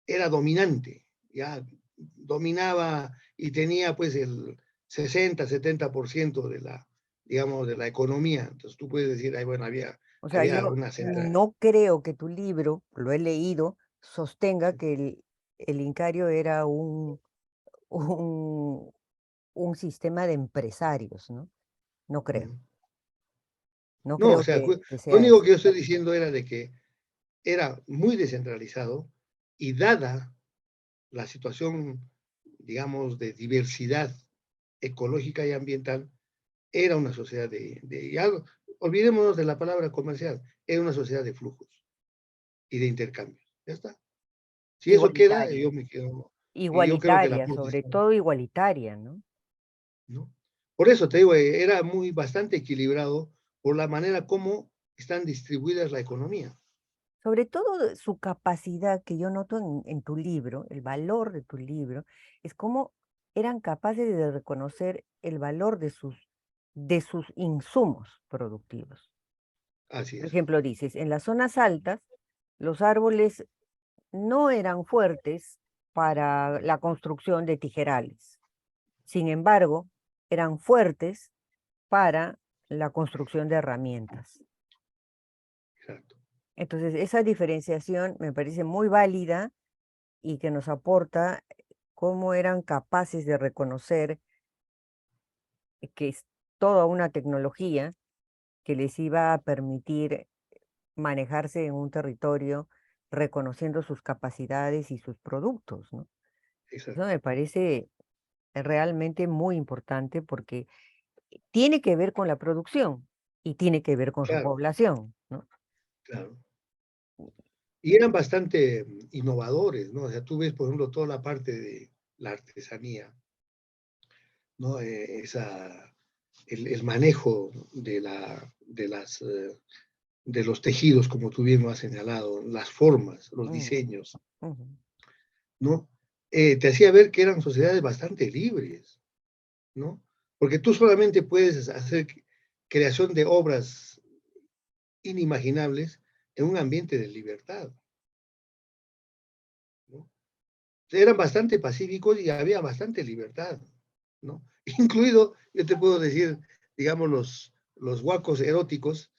era dominante, ya dominaba y tenía pues el 60-70% de la, digamos, de la economía. Entonces tú puedes decir, ay, bueno, O sea, había yo una central. no creo que tu libro, lo he leído, sostenga que el Incario era un, un sistema de empresarios, ¿no? No creo, no No, o creo sea, que lo sea único eso. que yo estoy diciendo era de que era muy descentralizado y dada la situación, digamos, de diversidad ecológica y ambiental, era una sociedad ya, olvidémonos de la palabra comercial, era una sociedad de flujos y de intercambios. Ya está. Si eso queda, Igualitaria, yo me quedo, y yo creo que la igualitaria, aporte sobre está, todo igualitaria, ¿no? ¿no? Por eso te digo, era muy bastante equilibrado por la manera como están distribuidas la economía. Sobre todo su capacidad que yo noto en tu libro, el valor de tu libro, es cómo eran capaces de reconocer el valor de sus insumos productivos. Así Por es, ejemplo, dices, en las zonas altas, los árboles no eran fuertes para la construcción de tijerales. Sin embargo, eran fuertes para la construcción de herramientas. exacto. Entonces, esa diferenciación me parece muy válida y que nos aporta cómo eran capaces de reconocer que es toda una tecnología que les iba a permitir manejarse en un territorio reconociendo sus capacidades y sus productos, ¿no? Eso Exacto. me parece realmente muy importante porque tiene que ver con la producción y tiene que ver con su Claro, población, ¿no? claro. Y eran bastante innovadores, ¿no? O sea, tú ves, por ejemplo, toda la parte de la artesanía, ¿no? El manejo de los tejidos, como tú bien lo has señalado, las formas, los Mm, diseños, ujú. ¿no? Te hacía ver que eran sociedades bastante libres, ¿no? Porque tú solamente puedes hacer creación de obras inimaginables en un ambiente de libertad, ¿no? Eran bastante pacíficos y había bastante libertad, ¿no? Incluido, yo te puedo decir, digamos, los huacos eróticos,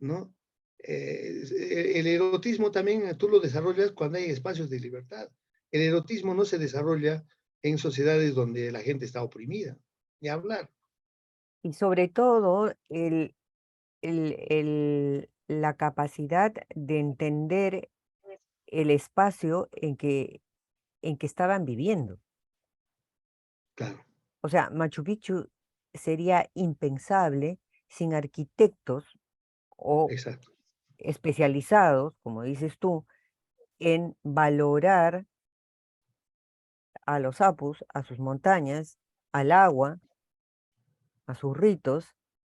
¿no? El erotismo también tú lo desarrollas cuando hay espacios de libertad. El erotismo no se desarrolla en sociedades donde la gente está oprimida, ni hablar. Y sobre todo la capacidad de entender el espacio en que estaban viviendo. Claro, O sea, Machu Picchu sería impensable sin arquitectos o exacto, especializados, como dices tú, en valorar a los apus, a sus montañas, al agua, a sus ritos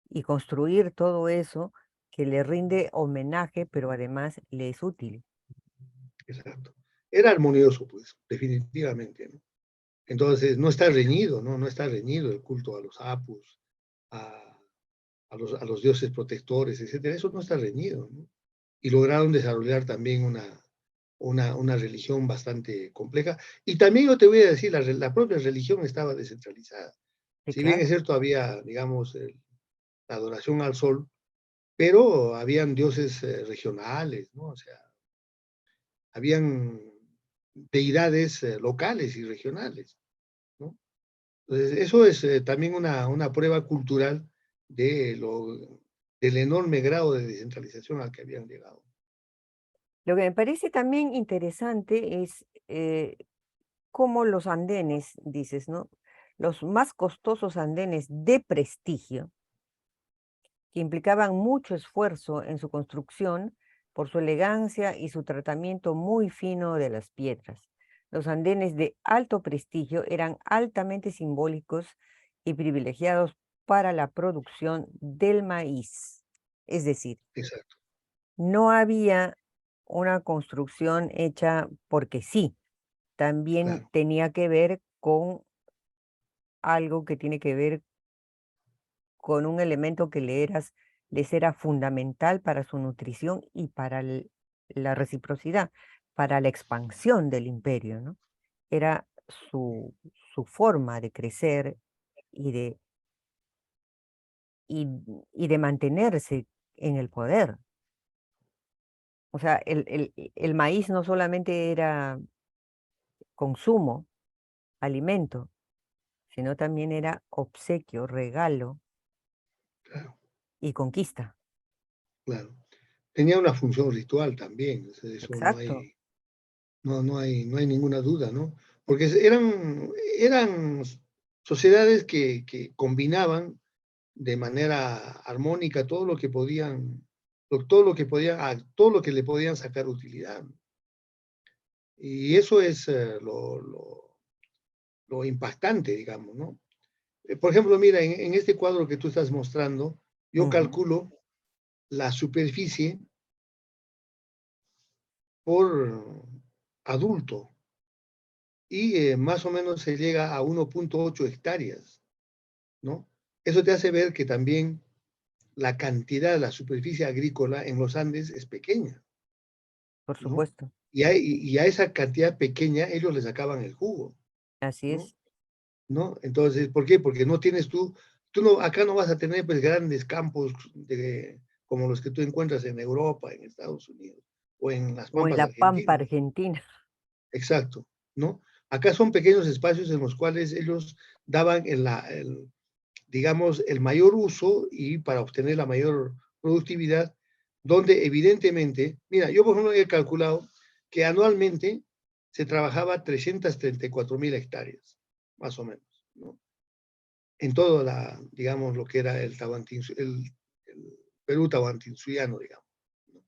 y construir todo eso que le rinde homenaje, pero además le es útil. exacto. Era armonioso, pues, definitivamente, ¿no? Entonces, no está reñido, ¿no? No está reñido el culto a los apus, a, a los dioses protectores, etcétera. Eso no está reñido, ¿no? Y lograron desarrollar también una religión bastante compleja. Y también yo te voy a decir, la propia religión estaba descentralizada. Sí, Si bien es claro. cierto, había, digamos, la adoración al sol, pero habían dioses regionales, ¿no? O sea, habían deidades locales y regionales, ¿no? Entonces, eso es también una prueba cultural del enorme grado de descentralización al que habían llegado. Lo que me parece también interesante es cómo los andenes, dices, ¿no? Los más costosos andenes de prestigio, que implicaban mucho esfuerzo en su construcción por su elegancia y su tratamiento muy fino de las piedras. Los andenes de alto prestigio eran altamente simbólicos y privilegiados para la producción del maíz. Es decir, Exacto, no había una construcción hecha porque sí, también claro, tenía que ver con algo que tiene que ver con un elemento que les era fundamental para su nutrición y para la reciprocidad, para la expansión del imperio, ¿no? Era su forma de crecer y y, y de mantenerse en el poder. O sea, el maíz no solamente era consumo, alimento, sino también era obsequio, regalo claro, y conquista. claro. Tenía una función ritual también, o sea, eso Exacto, no hay ninguna duda, ¿no? Porque eran sociedades que combinaban de manera armónica todo lo que podían, todo lo que le podían sacar utilidad. Y eso es lo impactante, digamos, ¿no? Por ejemplo, mira, en este cuadro que tú estás mostrando, yo ujú, calculo la superficie por adulto y más o menos se llega a 1.8 hectáreas, ¿no? Eso te hace ver que también la cantidad, la superficie agrícola en los Andes es pequeña, por ¿no? supuesto, Y a esa cantidad pequeña ellos le sacaban el jugo, así ¿no? es. ¿No? Entonces, ¿por qué? Porque no tienes tú no, acá no vas a tener pues grandes campos como los que tú encuentras en Europa, en Estados Unidos o en las O en pampas la pampa argentinas. argentina. Exacto, ¿no? Acá son pequeños espacios en los cuales ellos daban digamos, el mayor uso y para obtener la mayor productividad, donde evidentemente, mira, yo por ejemplo he calculado que anualmente se trabajaba 334.000 hectáreas, más o menos, ¿no? En todo digamos, lo que era el Perú tahuantinsuiano, digamos. ¿No?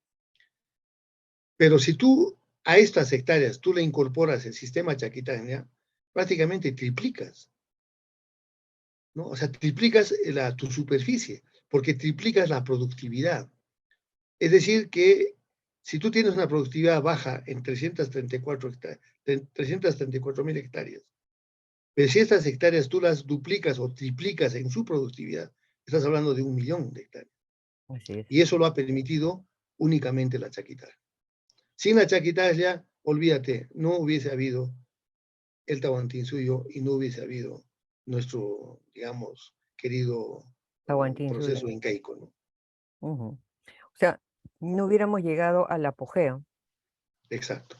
Pero si tú a estas hectáreas tú le incorporas el sistema Chaquitania, prácticamente triplicas, ¿no? O sea, triplicas tu superficie, porque triplicas la productividad. Es decir, que si tú tienes una productividad baja en 334.000 hectáreas, pero si estas hectáreas tú las duplicas o triplicas en su productividad, estás hablando de 1.000.000 de hectáreas. Así es. Y eso lo ha permitido únicamente la Chaquitania. Sin la Chaquitania, olvídate, no hubiese habido el Tahuantinsuyo y no hubiese habido nuestro, digamos, querido Tahuantinsuyo. proceso incaico, ¿no? Ujú. O sea, no hubiéramos llegado al apogeo. Exacto.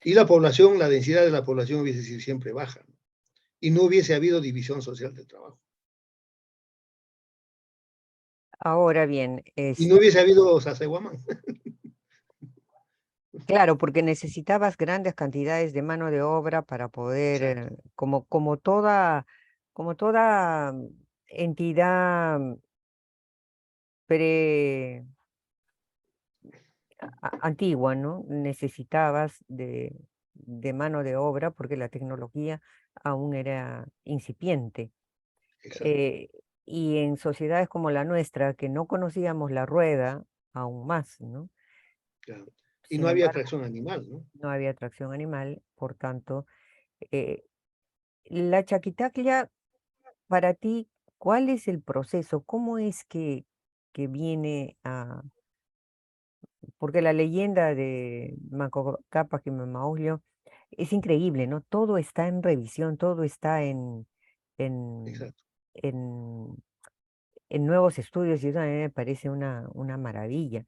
Y la población, la densidad de la población hubiese sido siempre baja, ¿no? Y no hubiese habido división social del trabajo. Ahora bien, Y no hubiese habido Sacsayhuamán. claro, porque necesitabas grandes cantidades de mano de obra para poder, Exacto, como toda entidad pre antigua, ¿no? Necesitabas de mano de obra porque la tecnología aún era incipiente. exacto. eh, y en sociedades como la nuestra, que no conocíamos la rueda, aún más, ¿no? Claro. Y no Sin había embargo, atracción animal, ¿no? no había tracción animal, por tanto, eh, la Chaquitaclia, para ti, ¿cuál es el proceso? ¿Cómo es que viene a...? Porque la leyenda de Manco Cápac y Mamaulio es increíble, ¿no? Todo está en revisión, todo está en, Exacto. en en nuevos estudios y eso a mí me parece una maravilla.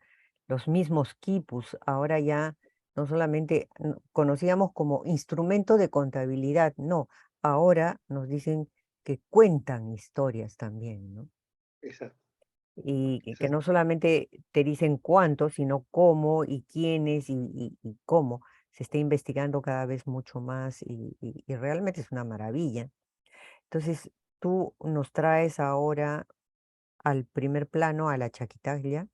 Los mismos quipus ahora ya no solamente conocíamos como instrumento de contabilidad, no, ahora nos dicen que cuentan historias también, ¿no? exacto, Y que no exacto, solamente te dicen cuánto, sino cómo y quiénes y cómo. Se está investigando cada vez mucho más y realmente es una maravilla. Entonces, tú nos traes ahora al primer plano a la chaquitaglia,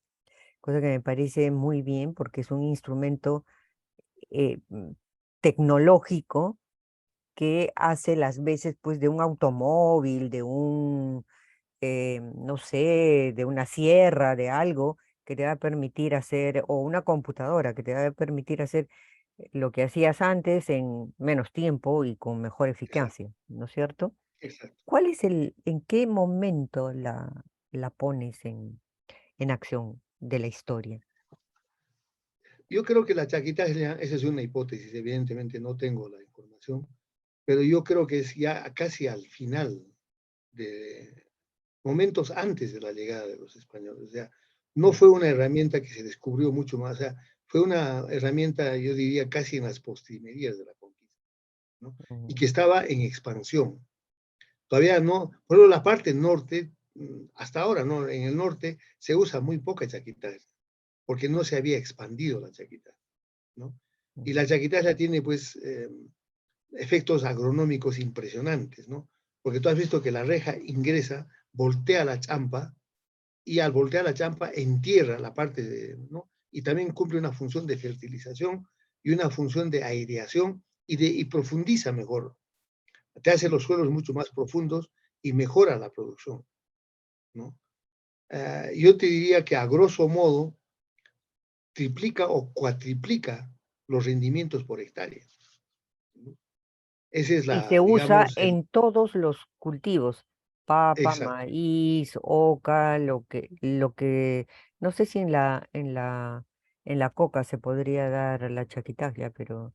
cosa que me parece muy bien porque es un instrumento eh, mm, tecnológico que hace las veces pues de un automóvil, de un, no sé, de una sierra, de algo que te va a permitir hacer, o una computadora que te va a permitir hacer lo que hacías antes en menos tiempo y con mejor exacto, eficacia, ¿no es cierto? exacto. ¿Cuál es en qué momento la pones en acción de la historia? Yo creo que la chaquitaglia, esa es una hipótesis, evidentemente no tengo la información, pero yo creo que es ya casi al final de momentos antes de la llegada de los españoles. O sea, no Mm, fue una herramienta que se descubrió mucho más, o sea, fue una herramienta, yo diría, casi en las postrimerías de la conquista, ¿no? Y mm, que estaba en expansión. Todavía no, por ejemplo, la parte norte, hasta ahora, ¿no? En el norte se usa muy poca chaquitaglia, porque no se había expandido la chaquitaglia, ¿no? Y mm. la chaquitaglia tiene, pues, efectos agronómicos impresionantes, ¿no? Porque tú has visto que la reja ingresa, voltea la champa y al voltear la champa entierra la parte de, ¿no? Y también cumple una función de fertilización y una función de aireación y profundiza mejor, te hace los suelos mucho más profundos y mejora la producción, ¿no? Yo te diría que a grosso modo triplica o cuatriplica los rendimientos por hectárea, ¿no? Esa es Y se la, usa digamos, en todos los cultivos, papa, exacto. maíz, oca, no sé si en la coca se podría dar la chaquitaglia, pero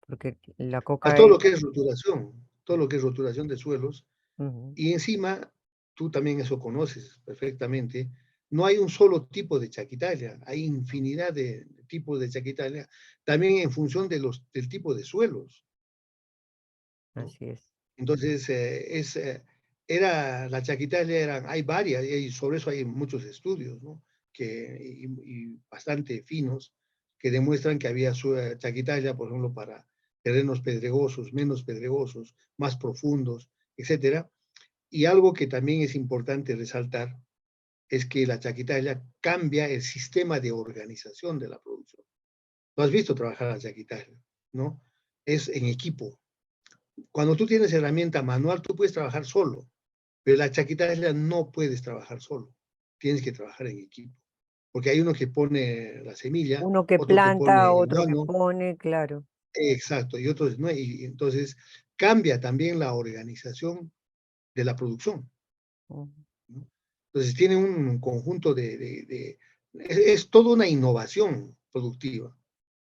porque la A coca todo es, lo que es roturación, todo lo que es roturación de suelos. ujú, Y encima, tú también eso conoces perfectamente, no hay un solo tipo de chaquitalia, hay infinidad de tipos de chaquitalia, también en función de del tipo de suelos, ¿no? así es. Entonces, era, la chaquitalia hay varias, y sobre eso hay muchos estudios, ¿no? Y bastante finos, que demuestran que había chaquitalia, por ejemplo, para terrenos pedregosos, menos pedregosos, más profundos, etcétera. Y algo que también es importante resaltar es que la chaquitalla cambia el sistema de organización de la producción. Tú has visto trabajar la chaquitalla, ¿no? Es en equipo. Cuando tú tienes herramienta manual, tú puedes trabajar solo, pero la chaquitalla no puedes trabajar solo. Tienes que trabajar en equipo. Porque hay uno que pone la semilla, Uno que otro que pone planta, el otro que grano, pone, claro. exacto, y otros no. Y entonces cambia también la organización de la producción, Ujú, ¿no? Entonces tiene un conjunto es toda una innovación productiva.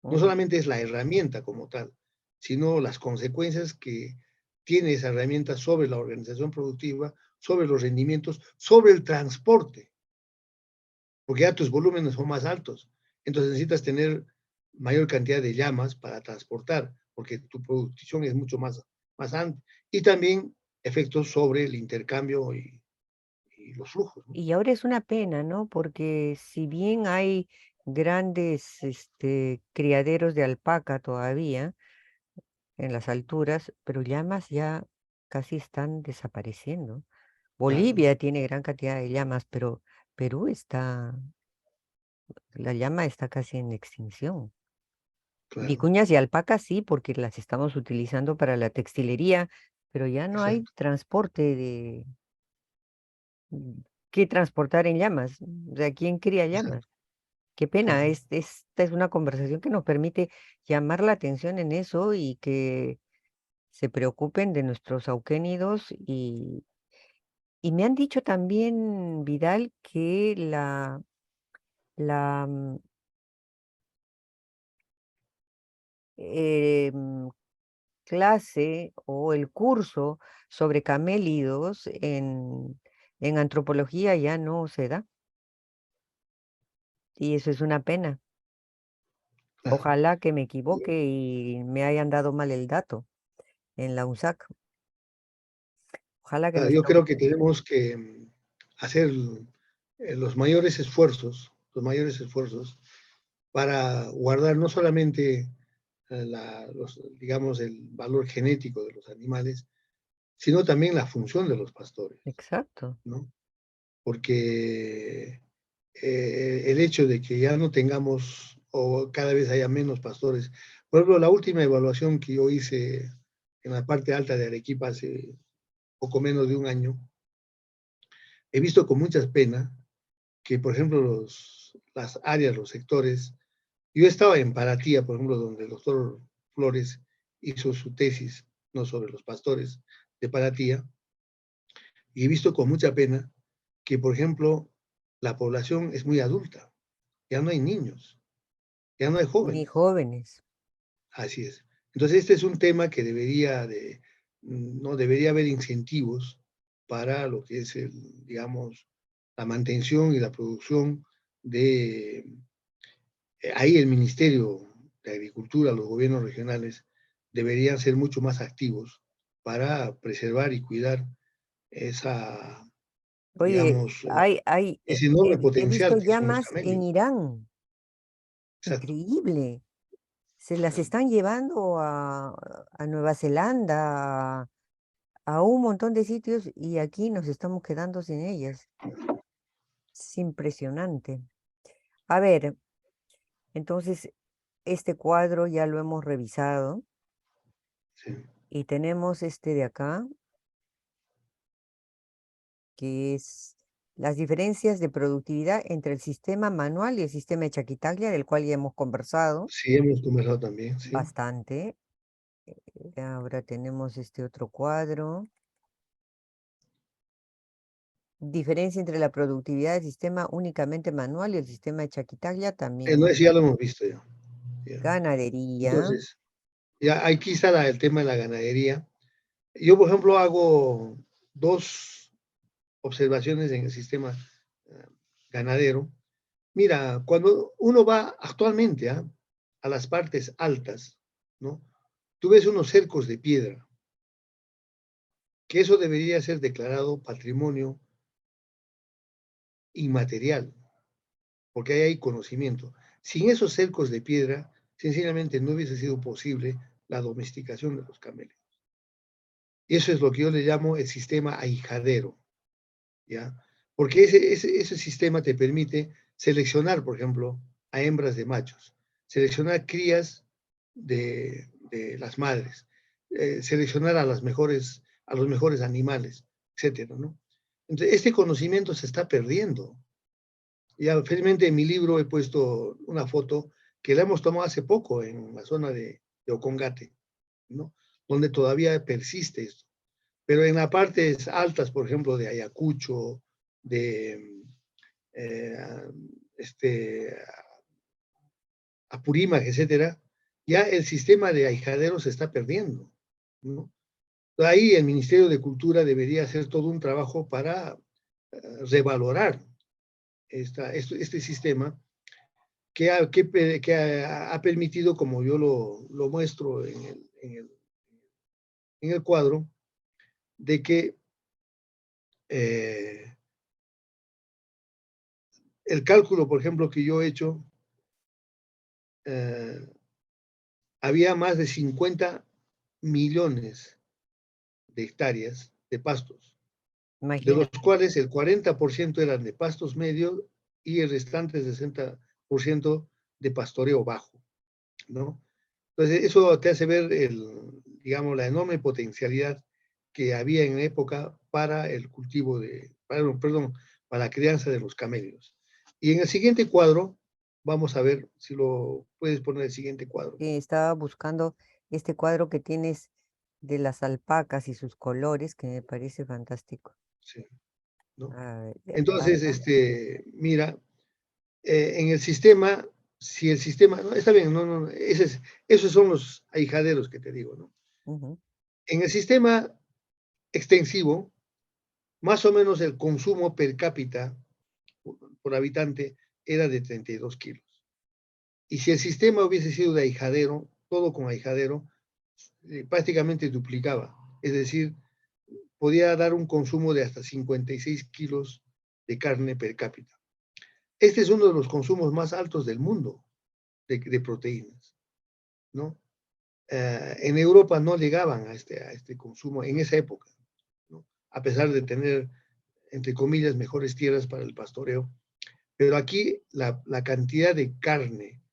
No ujú. solamente es la herramienta como tal, sino las consecuencias que tiene esa herramienta sobre la organización productiva, sobre los rendimientos, sobre el transporte, porque ya tus volúmenes son más altos. Entonces necesitas tener mayor cantidad de llamas para transportar, porque tu producción es mucho más amplia. Y también efectos sobre el intercambio y los flujos, ¿no? Y ahora es una pena, ¿no? Porque si bien hay grandes criaderos de alpaca todavía en las alturas, pero llamas ya casi están desapareciendo. Claro, Bolivia tiene gran cantidad de llamas, pero Perú la llama está casi en extinción. claro, Vicuñas y alpacas sí, porque las estamos utilizando para la textilería, pero ya no hay exacto, transporte mm, que transportar en llamas. O sea, ¿quién cría llamas? exacto, Qué pena, claro. esta es una conversación que nos permite llamar la atención en eso y que se preocupen de nuestros auquénidos y me han dicho también, Vidal, que la em, clase o el curso sobre camélidos en antropología ya no se da y eso es una pena. Claro. Ojalá que me equivoque y me hayan dado mal el dato en la UNSAC. Ojalá que Yo nuestro creo que gobierno. tenemos que hacer los mayores esfuerzos para guardar no solamente digamos, el valor genético de los animales, sino también la función de los pastores, Exacto. ¿no? Porque el hecho de que ya no tengamos o cada vez haya menos pastores, por ejemplo, la última evaluación que yo hice en la parte alta de Arequipa hace poco menos de un año, he visto con mucha pena que, por ejemplo, las áreas, los sectores, yo estaba en Paratía, por ejemplo, donde el doctor Flores hizo su tesis, no sobre los pastores de Paratía, y he visto con mucha pena que, por ejemplo, la población es muy adulta, ya no hay niños, ya no hay Ni jóvenes, jóvenes. así es. Entonces, este es un tema que no debería haber incentivos para lo que es digamos, la mantención y la producción de, ahí el Ministerio de Agricultura, los gobiernos regionales, deberían ser mucho más activos para preservar y cuidar esa, Oye, digamos, he, ese enorme he visto potencial que son los llamas en camellos. Irán. Exacto. Increíble. Se las Claro. están llevando a Nueva Zelanda, a un montón de sitios y aquí nos estamos quedando sin ellas. Es impresionante. A ver, entonces este cuadro ya lo hemos revisado Sí. y tenemos este de acá, que es las diferencias de productividad entre el sistema manual y el sistema de Chaquitaglia, del cual ya hemos conversado Sí, hemos conversado también, sí. bastante. Ahora tenemos este otro cuadro. Diferencia entre la productividad del sistema únicamente manual y el sistema de Chaquitaglia, también No, hemos ese ya lo hemos visto ya. Ya. ganadería. Entonces, ya aquí está el tema de la ganadería. Yo, por ejemplo, hago dos observaciones en el sistema eh, ganadero. Mira, cuando uno va actualmente a las partes altas, ¿no? Tú ves unos cercos de piedra, que eso debería ser declarado patrimonio inmaterial, porque ahí hay conocimiento. Sin esos cercos de piedra, sencillamente no hubiese sido posible la domesticación de los camellos. Y eso es lo que yo le llamo el sistema ahijadero, ¿ya? Porque ese sistema te permite seleccionar, por ejemplo, a hembras de machos, seleccionar crías de las madres, seleccionar a los mejores animales, etcétera, ¿no? Entonces, este conocimiento se está perdiendo. Ya, felizmente en mi libro he puesto una foto que la hemos tomado hace poco en la zona de Ocongate, ¿no? Donde todavía persiste esto. Pero en las partes altas, por ejemplo, de Ayacucho, de eh, este, Apurímac, etcétera, ya el sistema de ahijaderos se está perdiendo, ¿no? Ahí el Ministerio de Cultura debería hacer todo un trabajo para revalorar este sistema que ha permitido, como yo lo muestro en el cuadro, de que eh, el cálculo, por ejemplo, que yo he hecho, eh, había más de 50 millones de hectáreas de pastos, de los Imagínate. cuales el 40% eran de pastos medios y el restante 60% de pastoreo bajo, ¿no? Entonces, eso te hace ver, digamos, la enorme potencialidad que había en la época para el cultivo perdón, para la crianza de los camellos. Y en el siguiente cuadro, vamos a ver si lo puedes poner el siguiente cuadro, por favor. Estaba buscando este cuadro que tienes de las alpacas y sus colores, que me parece fantástico. Sí, ¿no? A ver, de Entonces, alpaca. mira, en el sistema, si el sistema, no, está bien, no, no, esos son los ahijaderos que te digo, ¿no? Ujú. En el sistema extensivo, más o menos el consumo per cápita por habitante era de 32 kilos. Y si el sistema hubiese sido de ahijadero, todo con ahijadero, prácticamente duplicaba. Es decir, podía dar un consumo de hasta 56 kilos de carne per cápita. Este es uno de los consumos más altos del mundo de proteínas, ¿no? En Europa no llegaban a este consumo en esa época, ¿no? A pesar de tener, entre comillas, mejores tierras para el pastoreo. Pero aquí la cantidad de carne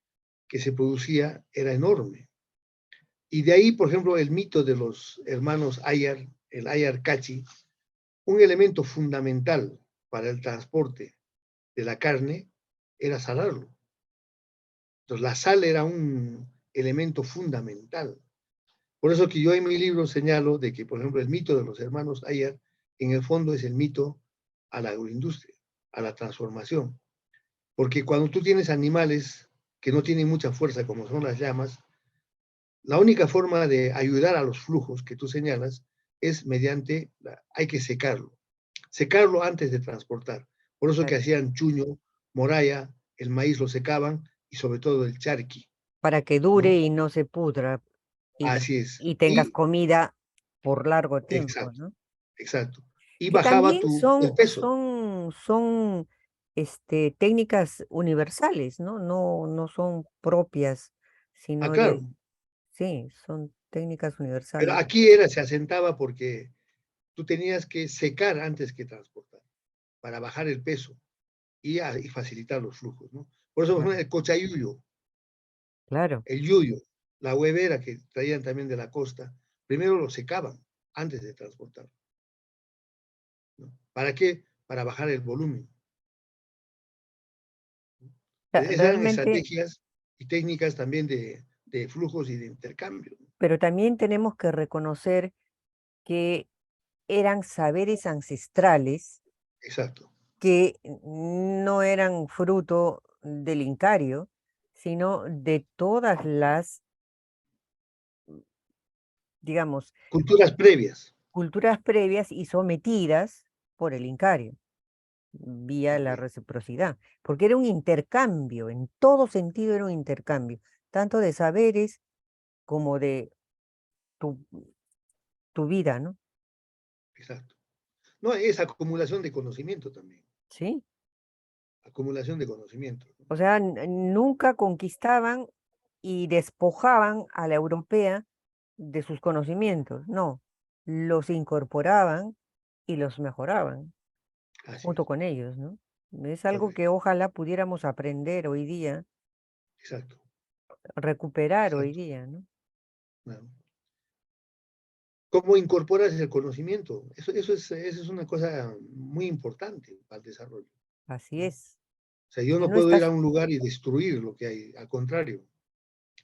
que se producía era enorme. Y de ahí, por ejemplo, el mito de los hermanos Ayar, el Ayar Cachi, un elemento fundamental para el transporte de la carne era salarlo. Entonces, la sal era un elemento fundamental. Por eso que yo en mi libro señalo de que, por ejemplo, el mito de los hermanos Ayar, en el fondo es el mito a la agroindustria, a la transformación. Porque cuando tú tienes animales que no tienen mucha fuerza, como son las llamas, la única forma de ayudar a los flujos que tú señalas es mediante, hay que secarlo antes de transportar. Por eso que Claro. hacían chuño, moraya, el maíz lo secaban y sobre todo el charqui, Para que dure ¿no? y no se pudra Así es. y tengas Y, comida por largo tiempo, exacto, ¿no? exacto. Y Que bajaba también el peso. son técnicas universales, ¿no? No son propias, Ah, sino claro. sí, son técnicas Pero universales. aquí se asentaba porque tú tenías que secar antes que transportar para bajar el peso y facilitar los flujos, ¿no? Por eso, por Claro, ejemplo, el cochayuyo, claro. el yuyo, la huevera que traían también de la costa, primero lo secaban antes de transportar, ¿no? ¿Para qué? Para bajar el volumen. Sea, Esas eran realmente, estrategias y técnicas también de flujos y de intercambio, ¿no? pero también tenemos que reconocer que eran saberes ancestrales Exacto. que no eran fruto del Incario, sino de todas las, digamos, Culturas previas. culturas previas y sometidas por el Incario, vía Ok, la reciprocidad, porque era un intercambio, en todo sentido era un intercambio, tanto de saberes como de tu, tu vida, ¿no? exacto. No, es acumulación de conocimiento también. Sí. Acumulación de conocimiento, ¿no? O sea, nunca conquistaban y despojaban a la europea de sus conocimientos, no, los incorporaban y los mejoraban Así junto es, con ellos, ¿no? Es algo que correcto. ojalá pudiéramos aprender hoy día, Exacto, recuperar hoy exacto. día, ¿no? Claro. ¿Cómo incorporas el conocimiento? Eso es una cosa muy importante para el desarrollo, Así ¿no? es. O sea, yo Si no no puedo ir a estás, un lugar y destruir lo que hay, al contrario,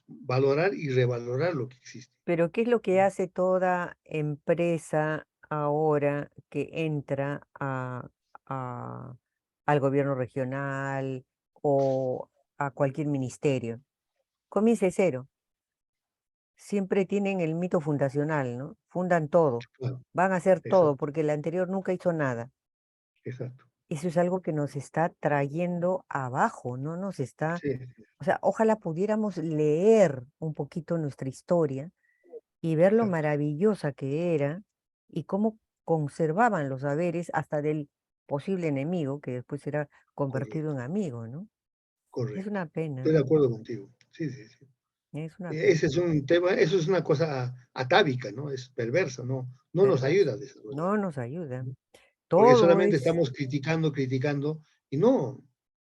valorar y revalorar lo que existe, pero ¿qué es lo que ¿no? hace toda empresa ahora que entra a- al gobierno regional o a cualquier ministerio? Comienza de cero. Siempre tienen el mito fundacional, ¿no? Fundan todo, Claro, van a hacer todo, exacto, porque el anterior nunca hizo nada. exacto. Eso es algo que nos está trayendo abajo, no nos está, Sí, o sea, ojalá pudiéramos leer un poquito nuestra historia y ver lo exacto, maravillosa que era y cómo conservaban los saberes hasta del posible enemigo, que después será convertido correcto, en amigo, ¿no? Es correcto. una pena, Estoy de acuerdo contigo. Sí, sí, sí. es una Ese pena, es un tema, eso es una cosa atávica, ¿no? Es perversa, ¿no? No nos perverso. ayuda a desarrollar, No nos ayuda. ¿no? Porque Todo solamente es estamos criticando, criticando, y no, o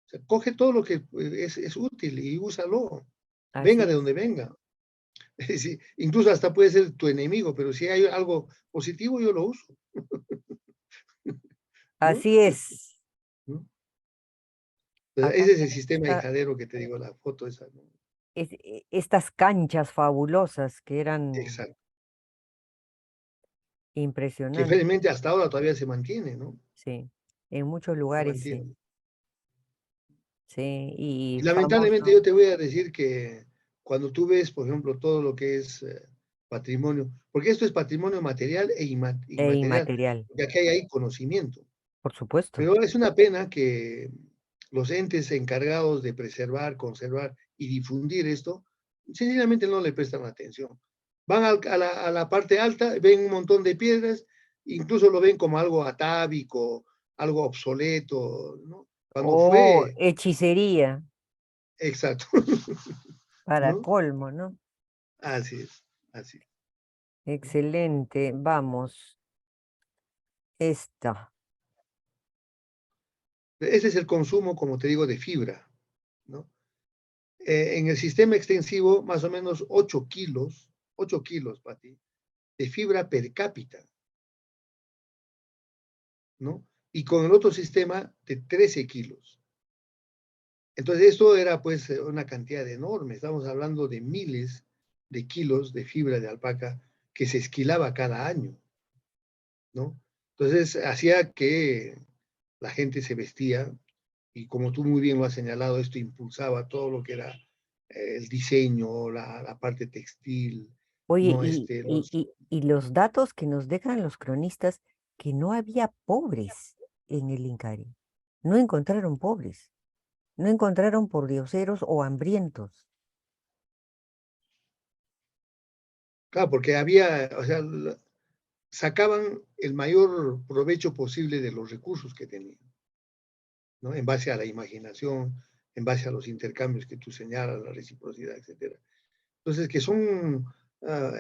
sea, coge todo lo que es útil y úsalo, venga así de es. donde venga. Sí, incluso hasta puede ser tu enemigo, pero si hay algo positivo, yo lo uso, ¿no? Así es. ¿No? Pues Acá ese es el tenemos sistema hijadero que te digo, la foto esa, ¿no? estas canchas fabulosas que eran Exacto. Que impresionantes, felizmente hasta ahora todavía se mantiene, ¿no? sí. En muchos Se lugares sí, mantiene. sí. Y Y lamentablemente yo famoso te voy a decir que cuando tú ves, por ejemplo, todo lo que es patrimonio, porque esto es patrimonio material e e inmaterial, inmaterial, porque aquí hay ahí conocimiento, por supuesto. pero es una pena que los entes encargados de preservar, conservar y difundir esto, sencillamente no le prestan atención. Van a la parte alta, ven un montón de piedras, incluso lo ven como algo atávico, algo obsoleto, ¿no? Cuando Oh, fue, hechicería, exacto, para ¿no? colmo, ¿no? Así es, así es, ¿no? Excelente. Vamos, esta. Ese es el consumo, como te digo, de fibra, ¿no? En el sistema extensivo, más o menos 8 kilos, Pati, de fibra per cápita, ¿no? Y con el otro sistema de 13 kilos. Entonces, esto era pues una cantidad enorme. Estamos hablando de miles de kilos de fibra de alpaca que se esquilaba cada año, ¿no? Entonces, hacía que la gente se vestía y como tú muy bien lo has señalado, esto impulsaba todo lo que era el diseño, la parte textil, Oye, no los, y los datos que nos dejan los cronistas, que no había pobres en el Incari. No encontraron pobres, no encontraron pordioseros o hambrientos. claro, porque había, o sea, sacaban el mayor provecho posible de los recursos que tenían, ¿no? En base a la imaginación, en base a los intercambios que tú señalas, la reciprocidad, etcétera. Entonces, que son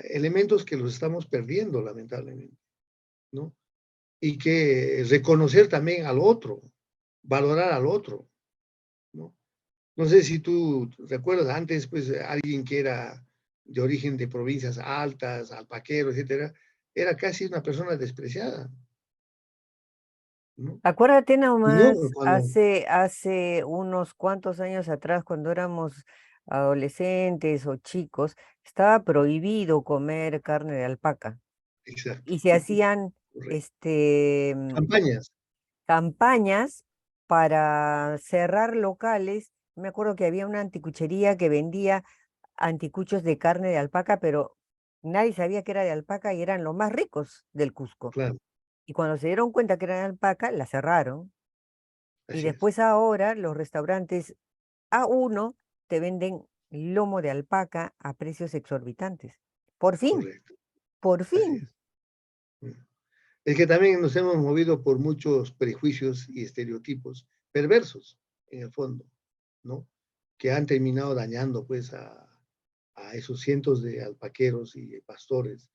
elementos que los estamos perdiendo, lamentablemente, ¿no? Y que reconocer también al otro, valorar al otro, ¿no? No sé si tú recuerdas antes, pues alguien que era de origen de provincias altas, alpaquero, etcétera, era casi una persona despreciada, ¿no? Acuérdate Y no nomás, cuando, hace unos cuantos años atrás, cuando éramos adolescentes o chicos, estaba prohibido comer carne de alpaca exacto, y se hacían correcto. este, Campañas, campañas para cerrar locales. Me acuerdo que había una anticuchería que vendía anticuchos de carne de alpaca, pero nadie sabía que era de alpaca y eran los más ricos del Cusco. claro, Y cuando se dieron cuenta que era de alpaca, la cerraron. Y así es, después ahora los restaurantes a uno te venden lomo de alpaca a precios exorbitantes. Por fin, correcto, por así fin. es. Es que también nos hemos movido por muchos prejuicios y estereotipos perversos, en el fondo, ¿no? Que han terminado dañando, pues, a esos cientos de alpaqueros y pastores.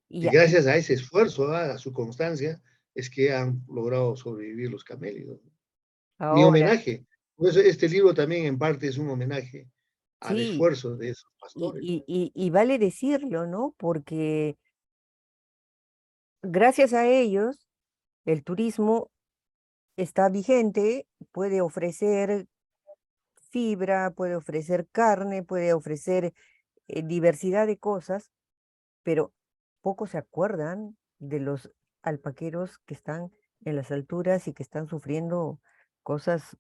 Y, Y y gracias a ese esfuerzo, a su constancia, es que han logrado sobrevivir los camélidos. Mi ahora, homenaje. Por eso este libro también en parte es un homenaje al sí, esfuerzo de esos pastores. y vale decirlo, ¿no? Porque gracias a ellos el turismo está vigente, puede ofrecer fibra, puede ofrecer carne, puede ofrecer diversidad de cosas, pero pocos se acuerdan de los alpaqueros que están en las alturas y que están sufriendo cosas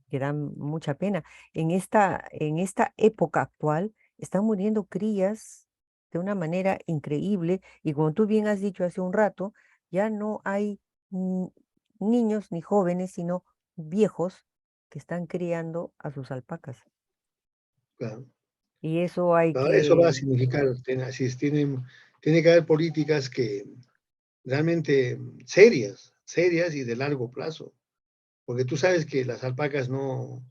que dan mucha pena. En esta época actual están muriendo crías de una manera increíble y como tú bien has dicho hace un rato, ya no hay mm, niños ni jóvenes, sino viejos que están criando a sus alpacas. Claro. Y eso hay Claro, eso va a que, significar, así es, tiene que haber políticas que realmente serias, serias y de largo plazo, porque tú sabes que las alpacas no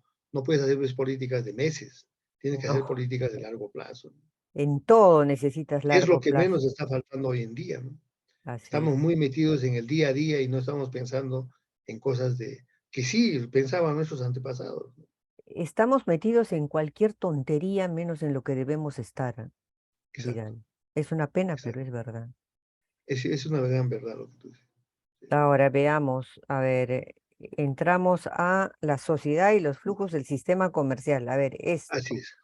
puedes hacer pues, políticas de meses, tienes que hacer no, políticas de largo plazo, en todo necesitas que es lo largo que plazo. menos está faltando hoy en día, ¿no? Así Estamos es. muy metidos en el día a día y no estamos pensando en cosas de que sí pensaban nuestros antepasados, ¿no? Estamos metidos en cualquier tontería menos en lo que debemos estar, Exacto, dirán. Es una pena, pero exacto. es verdad. Es una gran verdad lo que tú dices. Sí. Ahora veamos, a ver, entramos a la sociedad y los flujos del sistema comercial. A ver, Así esto. es,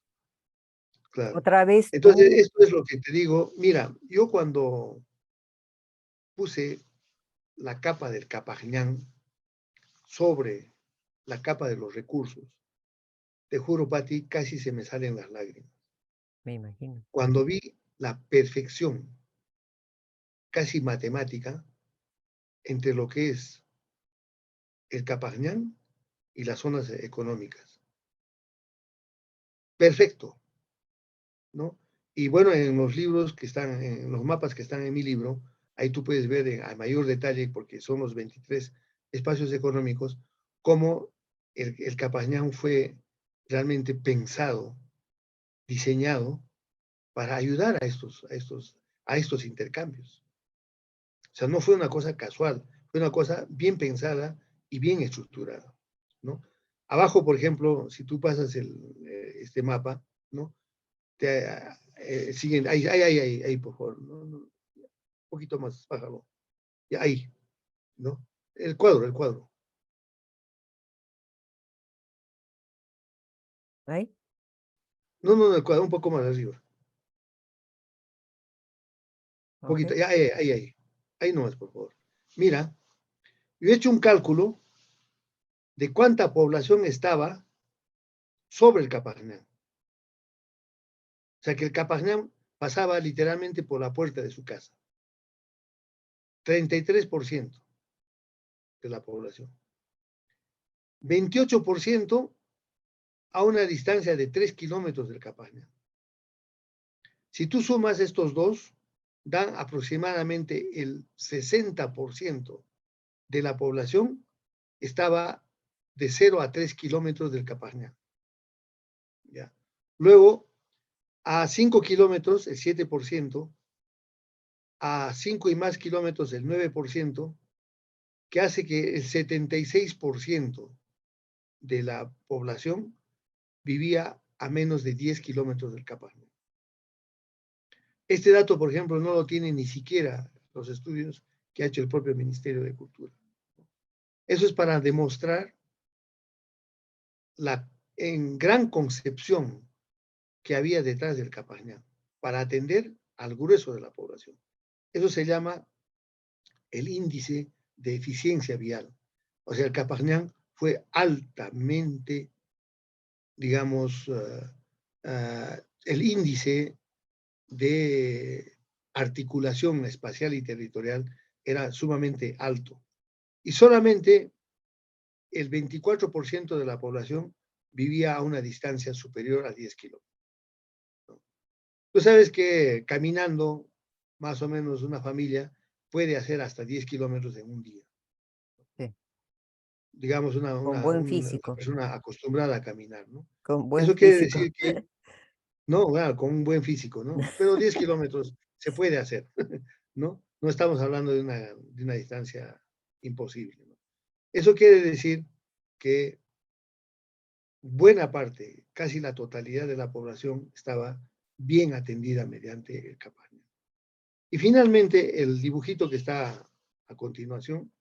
claro. Otra vez Entonces, tú, esto es lo que te digo. Mira, yo cuando puse la capa del Capañán sobre la capa de los recursos, te juro, Pati, casi se me salen las lágrimas. me imagino. Cuando vi la perfección casi matemática entre lo que es el Capañán y las zonas económicas. Perfecto, ¿no? Y bueno, en los libros que están, en los mapas que están en mi libro, Ahí tú puedes ver a mayor detalle, porque son los 23 espacios económicos, cómo el Capañán fue realmente pensado, diseñado para ayudar a estos intercambios. O sea, no fue una cosa casual, fue una cosa bien pensada y bien estructurada, ¿no? Abajo, por ejemplo, si tú pasas este mapa, ¿no? Siguen, ahí, por favor, ¿no? Un poquito más, bájalo. Y ahí, ¿no? El cuadro. ¿Ahí? No, el cuadro, un poco más arriba. Un Ok. poquito, ya, ahí. Ahí nomás, por favor. Mira, yo he hecho un cálculo de cuánta población estaba sobre el Capagnán. O sea, que el Capagnán pasaba literalmente por la puerta de su casa. 33% de la población. 28% a una distancia de 3 kilómetros del Capagnán. Si tú sumas estos dos, dan aproximadamente el 60% de la población estaba de 0 a 3 kilómetros del Capagnán. ¿Ya? Luego, a 5 kilómetros, el 7%, a 5 y más kilómetros, el 9%, que hace que el 76% de la población vivía a menos de 10 kilómetros del Capagnán. Este dato, por ejemplo, no lo tiene ni siquiera los estudios que ha hecho el propio Ministerio de Cultura. Eso es para demostrar la en gran concepción que había detrás del Capañán para atender al grueso de la población. Eso se llama el índice de eficiencia vial. O sea, el Capañán fue altamente, digamos, el índice de articulación espacial y territorial era sumamente alto. Y solamente el 24% de la población vivía a una distancia superior a 10 kilómetros. Tú sabes que caminando, más o menos una familia puede hacer hasta 10 kilómetros en un día. Sí. Digamos, Con buen una físico. persona acostumbrada a caminar, ¿no? Con buen Eso quiere físico. decir que, no, claro, con un buen físico, ¿no? Pero 10 kilómetros se puede hacer, ¿no? No estamos hablando de una distancia imposible, ¿no? Eso quiere decir que buena parte, casi la totalidad de la población estaba bien atendida mediante el Capaña. Y finalmente, el dibujito que está a continuación,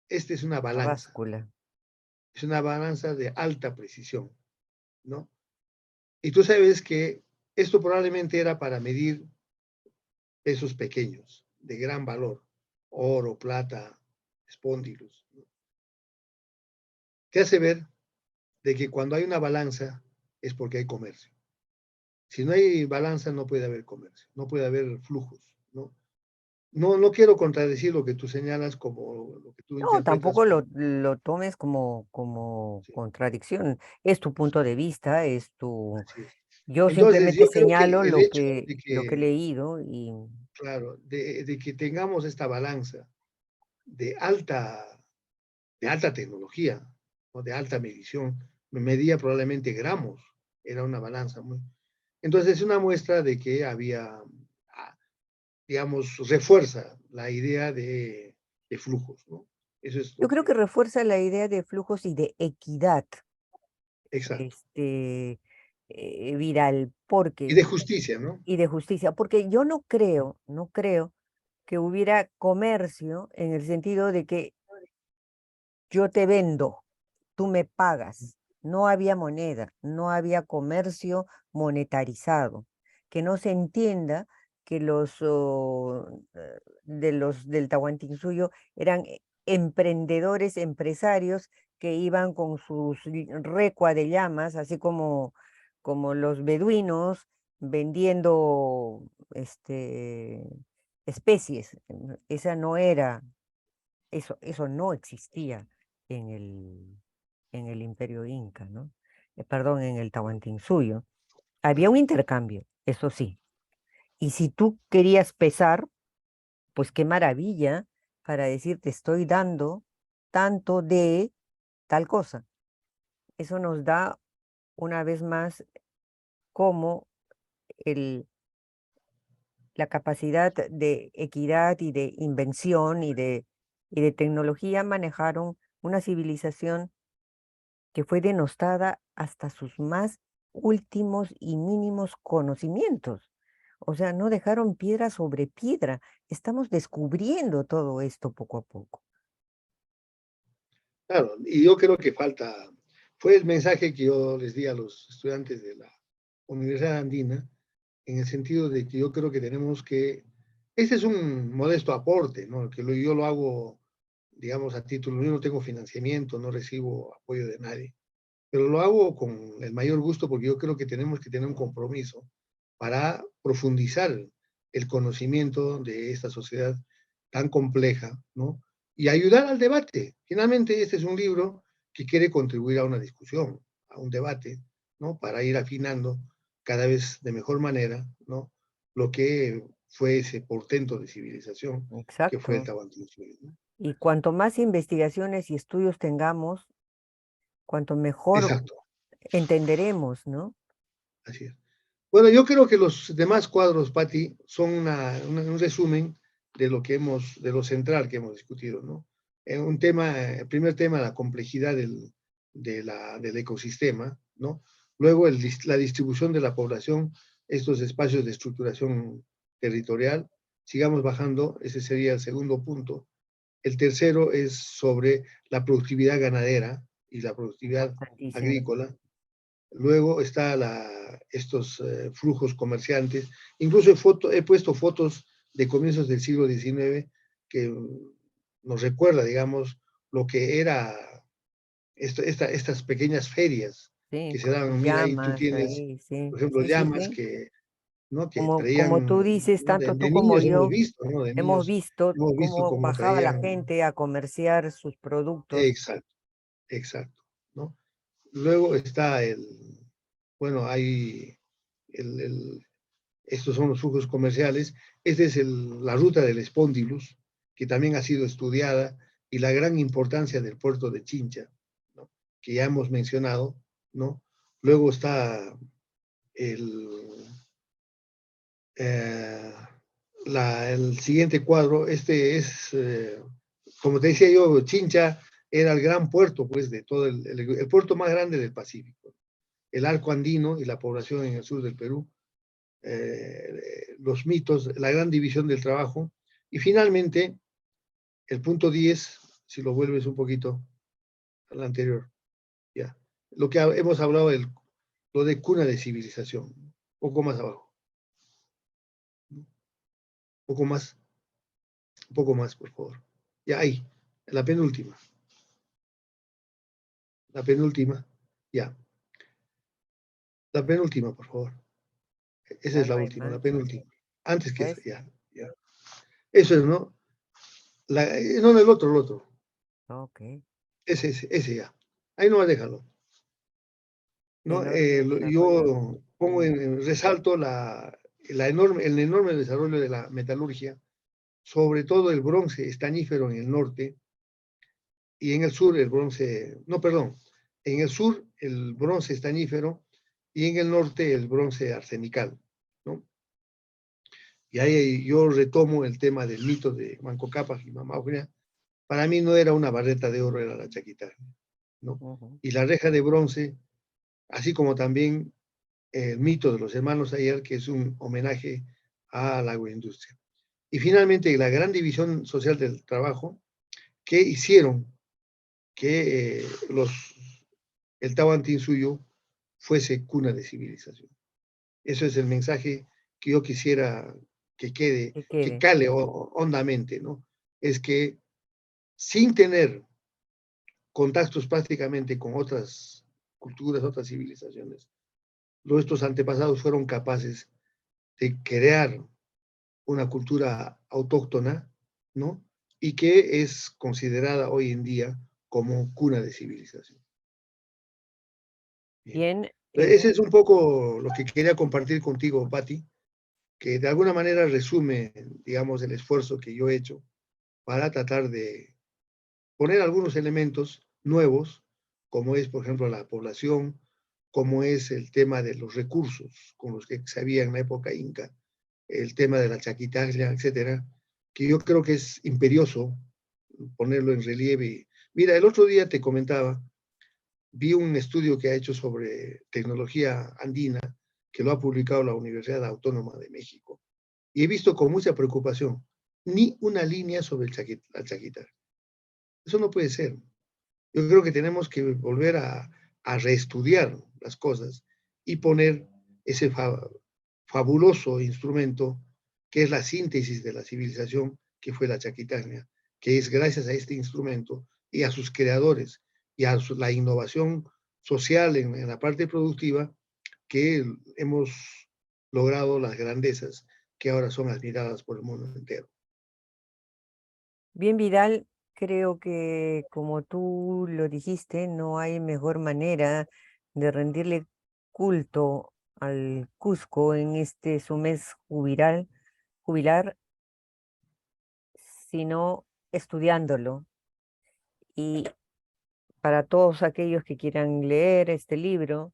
este es una La balanza. báscula. Es una balanza de alta precisión, ¿no? Y tú sabes que esto probablemente era para medir pesos pequeños, de gran valor, oro, plata, espóndilos, ¿no? Te hace ver de que cuando hay una balanza es porque hay comercio. Si no hay balanza, no puede haber comercio, no puede haber flujos, ¿no? No quiero contradecir lo que tú señalas como lo que tú No, interpretas tampoco como... lo tomes como Sí, contradicción. Es tu punto de vista, es tu... así es. Yo Entonces, simplemente yo creo que señalo el hecho lo que he leído y claro, de que tengamos esta balanza de alta, de alta tecnología, o de alta medición, medía probablemente gramos, era una balanza muy... Entonces, es una muestra de que había, digamos, refuerza la idea de flujos, ¿no? Eso es yo lo creo que que... refuerza la idea de flujos y de equidad, Exacto. este, viral, Y porque, de justicia, ¿no? y de justicia, porque yo no creo que hubiera comercio en el sentido de que yo te vendo, tú me pagas. No había moneda, no había comercio monetarizado. Que no se entienda que de los del Tahuantinsuyo eran emprendedores, empresarios que iban con sus recua de llamas, así como los beduinos vendiendo especies. Esa no era eso no existía en el Imperio Inca, ¿no? Perdón, en el Tahuantinsuyo. Había un Claro. intercambio, eso sí. Y si tú querías pesar, pues qué maravilla para decir te estoy dando tanto de tal cosa. Eso nos da una vez más como el, la capacidad de equidad y de invención y de tecnología manejaron una civilización que fue denostada hasta sus más últimos y mínimos conocimientos. O sea, no dejaron piedra sobre piedra. Estamos descubriendo todo esto poco a poco. Claro, y yo creo que falta, fue el mensaje que yo les di a los estudiantes de la Universidad Andina, en el sentido de que yo creo que tenemos que, ese es un modesto aporte, ¿no? Yo lo hago, digamos, a título, yo no tengo financiamiento, no recibo apoyo de nadie, pero lo hago con el mayor gusto porque yo creo que tenemos que tener un compromiso para profundizar el conocimiento de esta sociedad tan compleja, ¿no? Y ayudar al debate. Finalmente, este es un libro que quiere contribuir a una discusión, a un debate, ¿no? Para ir afinando cada vez de mejor manera, ¿no? Lo que fue ese portento de civilización que fue el Exacto. Tahuantinsuyo, ¿no? Y cuanto más investigaciones y estudios tengamos, cuanto mejor Exacto, entenderemos, ¿no? así es. Bueno, yo creo que los demás cuadros, Patti, son un resumen de lo que hemos, de lo central que hemos discutido, ¿no? Un tema, el primer tema, la complejidad del ecosistema, ¿no? Luego, la distribución de la población, estos espacios de estructuración territorial. Sigamos bajando, ese sería el segundo punto. El tercero es sobre la productividad ganadera y la productividad Importantísimo. agrícola. Luego está estos flujos comerciantes. Incluso he puesto fotos de comienzos del siglo XIX que nos recuerda, digamos, lo que era estas pequeñas ferias Sí, que se con daban. sus Mira, ahí tú llamas tienes, ahí, sí, por ejemplo, sí, sí, llamas sí. ¿no? que Como tú traían, dices, ¿no? tanto tú De como niños yo hemos visto cómo cómo bajaba la traían. gente a comerciar sus productos. Exacto, exacto, ¿no? Luego está bueno, hay el, el, estos son los flujos comerciales. Esta es la ruta del Spondylus, que también ha sido estudiada, y la gran importancia del puerto de Chincha, ¿no? Que ya hemos mencionado, ¿no? Luego está el, eh, el siguiente cuadro. Este es, como te decía yo, Chincha era el gran puerto, pues, de todo el puerto más grande del Pacífico. El arco andino y la población en el sur del Perú, los mitos, la gran división del trabajo, y finalmente el punto 10, si lo vuelves un poquito al anterior, ya, lo que hemos hablado, lo de cuna de civilización, un poco más abajo, un poco más, por favor. Ya ahí, la penúltima, ya, la penúltima, por favor. Esa Ya es no la hay última, la más. penúltima. Antes que esa, ¿Ves? ya, ya. Eso es, ¿no? No, el otro. Ok. Ese ya. Ahí no déjalo. ¿No? Enorme desarrollo. Yo pongo resalto el enorme desarrollo de la metalurgia, sobre todo el bronce estañífero en el norte, y en el sur el bronce, no, perdón, en el sur el bronce estañífero y en el norte el bronce arsenical, ¿no? Y ahí yo retomo el tema del mito de Manco Cápac y Mamá Eugenia. Para mí no era una barreta de oro, era la chaquita, ¿no? Ujú. Y la reja de bronce, así como también el mito de los hermanos Ayer, que es un homenaje a la agroindustria. Y finalmente, la gran división social del trabajo que hicieron que el Tahuantinsuyo fuese cuna de civilización. Eso es el mensaje que yo quisiera que quede, Que que quede. cale hondamente, ¿no? Es que sin tener contactos prácticamente con otras culturas, otras civilizaciones, nuestros antepasados fueron capaces de crear una cultura autóctona, ¿no? Y que es considerada hoy en día como cuna de civilización. Bien. Bien, Ese es un poco lo que quería compartir contigo, Patti. que de alguna manera resume, digamos, el esfuerzo que yo he hecho para tratar de poner algunos elementos nuevos, como es, por ejemplo, la población, como es el tema de los recursos con los que se había en la época inca, el tema de la chaquitaglia, etcétera, que yo creo que es imperioso ponerlo en relieve. Mira, el otro día te comentaba, vi un estudio que ha hecho sobre tecnología andina, que lo ha publicado la Universidad Autónoma de México, y he visto con mucha preocupación, ni una línea sobre el chaquita. Eso no puede ser. Yo creo que tenemos que volver a reestudiar las cosas y poner ese fabuloso instrumento que es la síntesis de la civilización, que fue la Chaquitania, que es gracias a este instrumento y a sus creadores y a la innovación social en la parte productiva que hemos logrado las grandezas que ahora son admiradas por el mundo entero. Bien, Vidal, creo que como tú lo dijiste, no hay mejor manera de rendirle culto al Cusco en este su mes jubilar, sino estudiándolo. Y para todos aquellos que quieran leer este libro,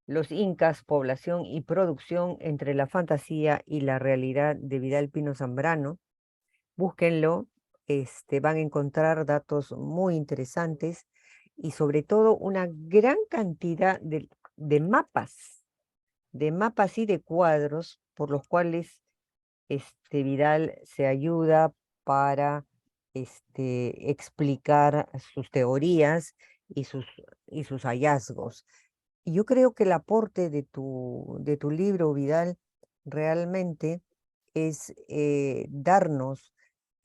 Los Incas, Población y Producción entre la Fantasía y la Realidad de Vidal Pino Zambrano, búsquenlo, van a encontrar datos muy interesantes y sobre todo una gran cantidad de mapas y de cuadros por los cuales Vidal se ayuda para explicar sus teorías y y sus hallazgos. Y yo creo que el aporte de tu libro, Vidal, realmente es darnos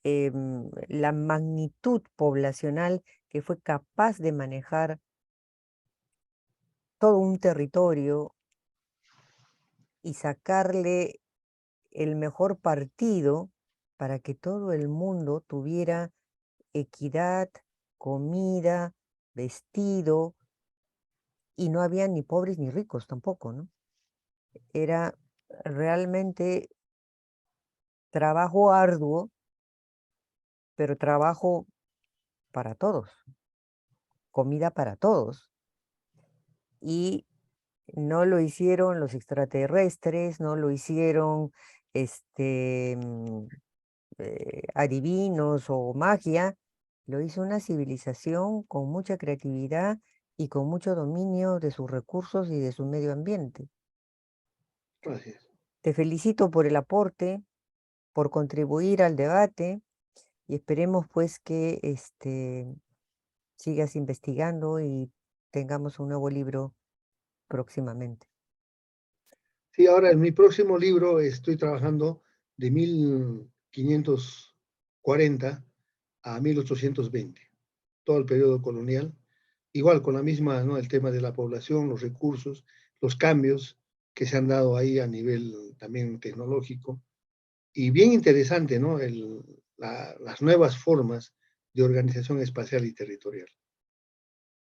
la magnitud poblacional que fue capaz de manejar todo un territorio y sacarle el mejor partido para que todo el mundo tuviera equidad, comida, vestido, y no había ni pobres ni ricos tampoco, ¿no? Era realmente trabajo arduo, pero trabajo para todos, comida para todos. Y no lo hicieron los extraterrestres, no lo hicieron este, mm, adivinos o magia, lo hizo una civilización con mucha creatividad y con mucho dominio de sus recursos y de su medio ambiente. Gracias. Te felicito por el aporte, por contribuir al debate y esperemos pues que sigas investigando y tengamos un nuevo libro próximamente. Sí, ahora en mi próximo libro estoy trabajando de 1540 a 1820, todo el periodo colonial, igual con la misma, ¿no? El tema de la población, los recursos, los cambios que se han dado ahí a nivel también tecnológico, y bien interesante, ¿no? Las nuevas formas de organización espacial y territorial.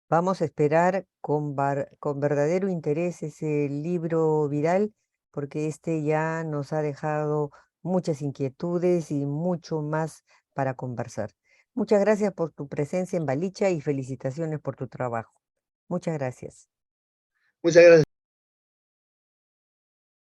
Vamos a esperar con verdadero interés ese libro Vidal, porque este ya nos ha dejado muchas inquietudes y mucho más para conversar. Muchas gracias por tu presencia en Balicha y felicitaciones por tu trabajo. Muchas gracias. Muchas gracias.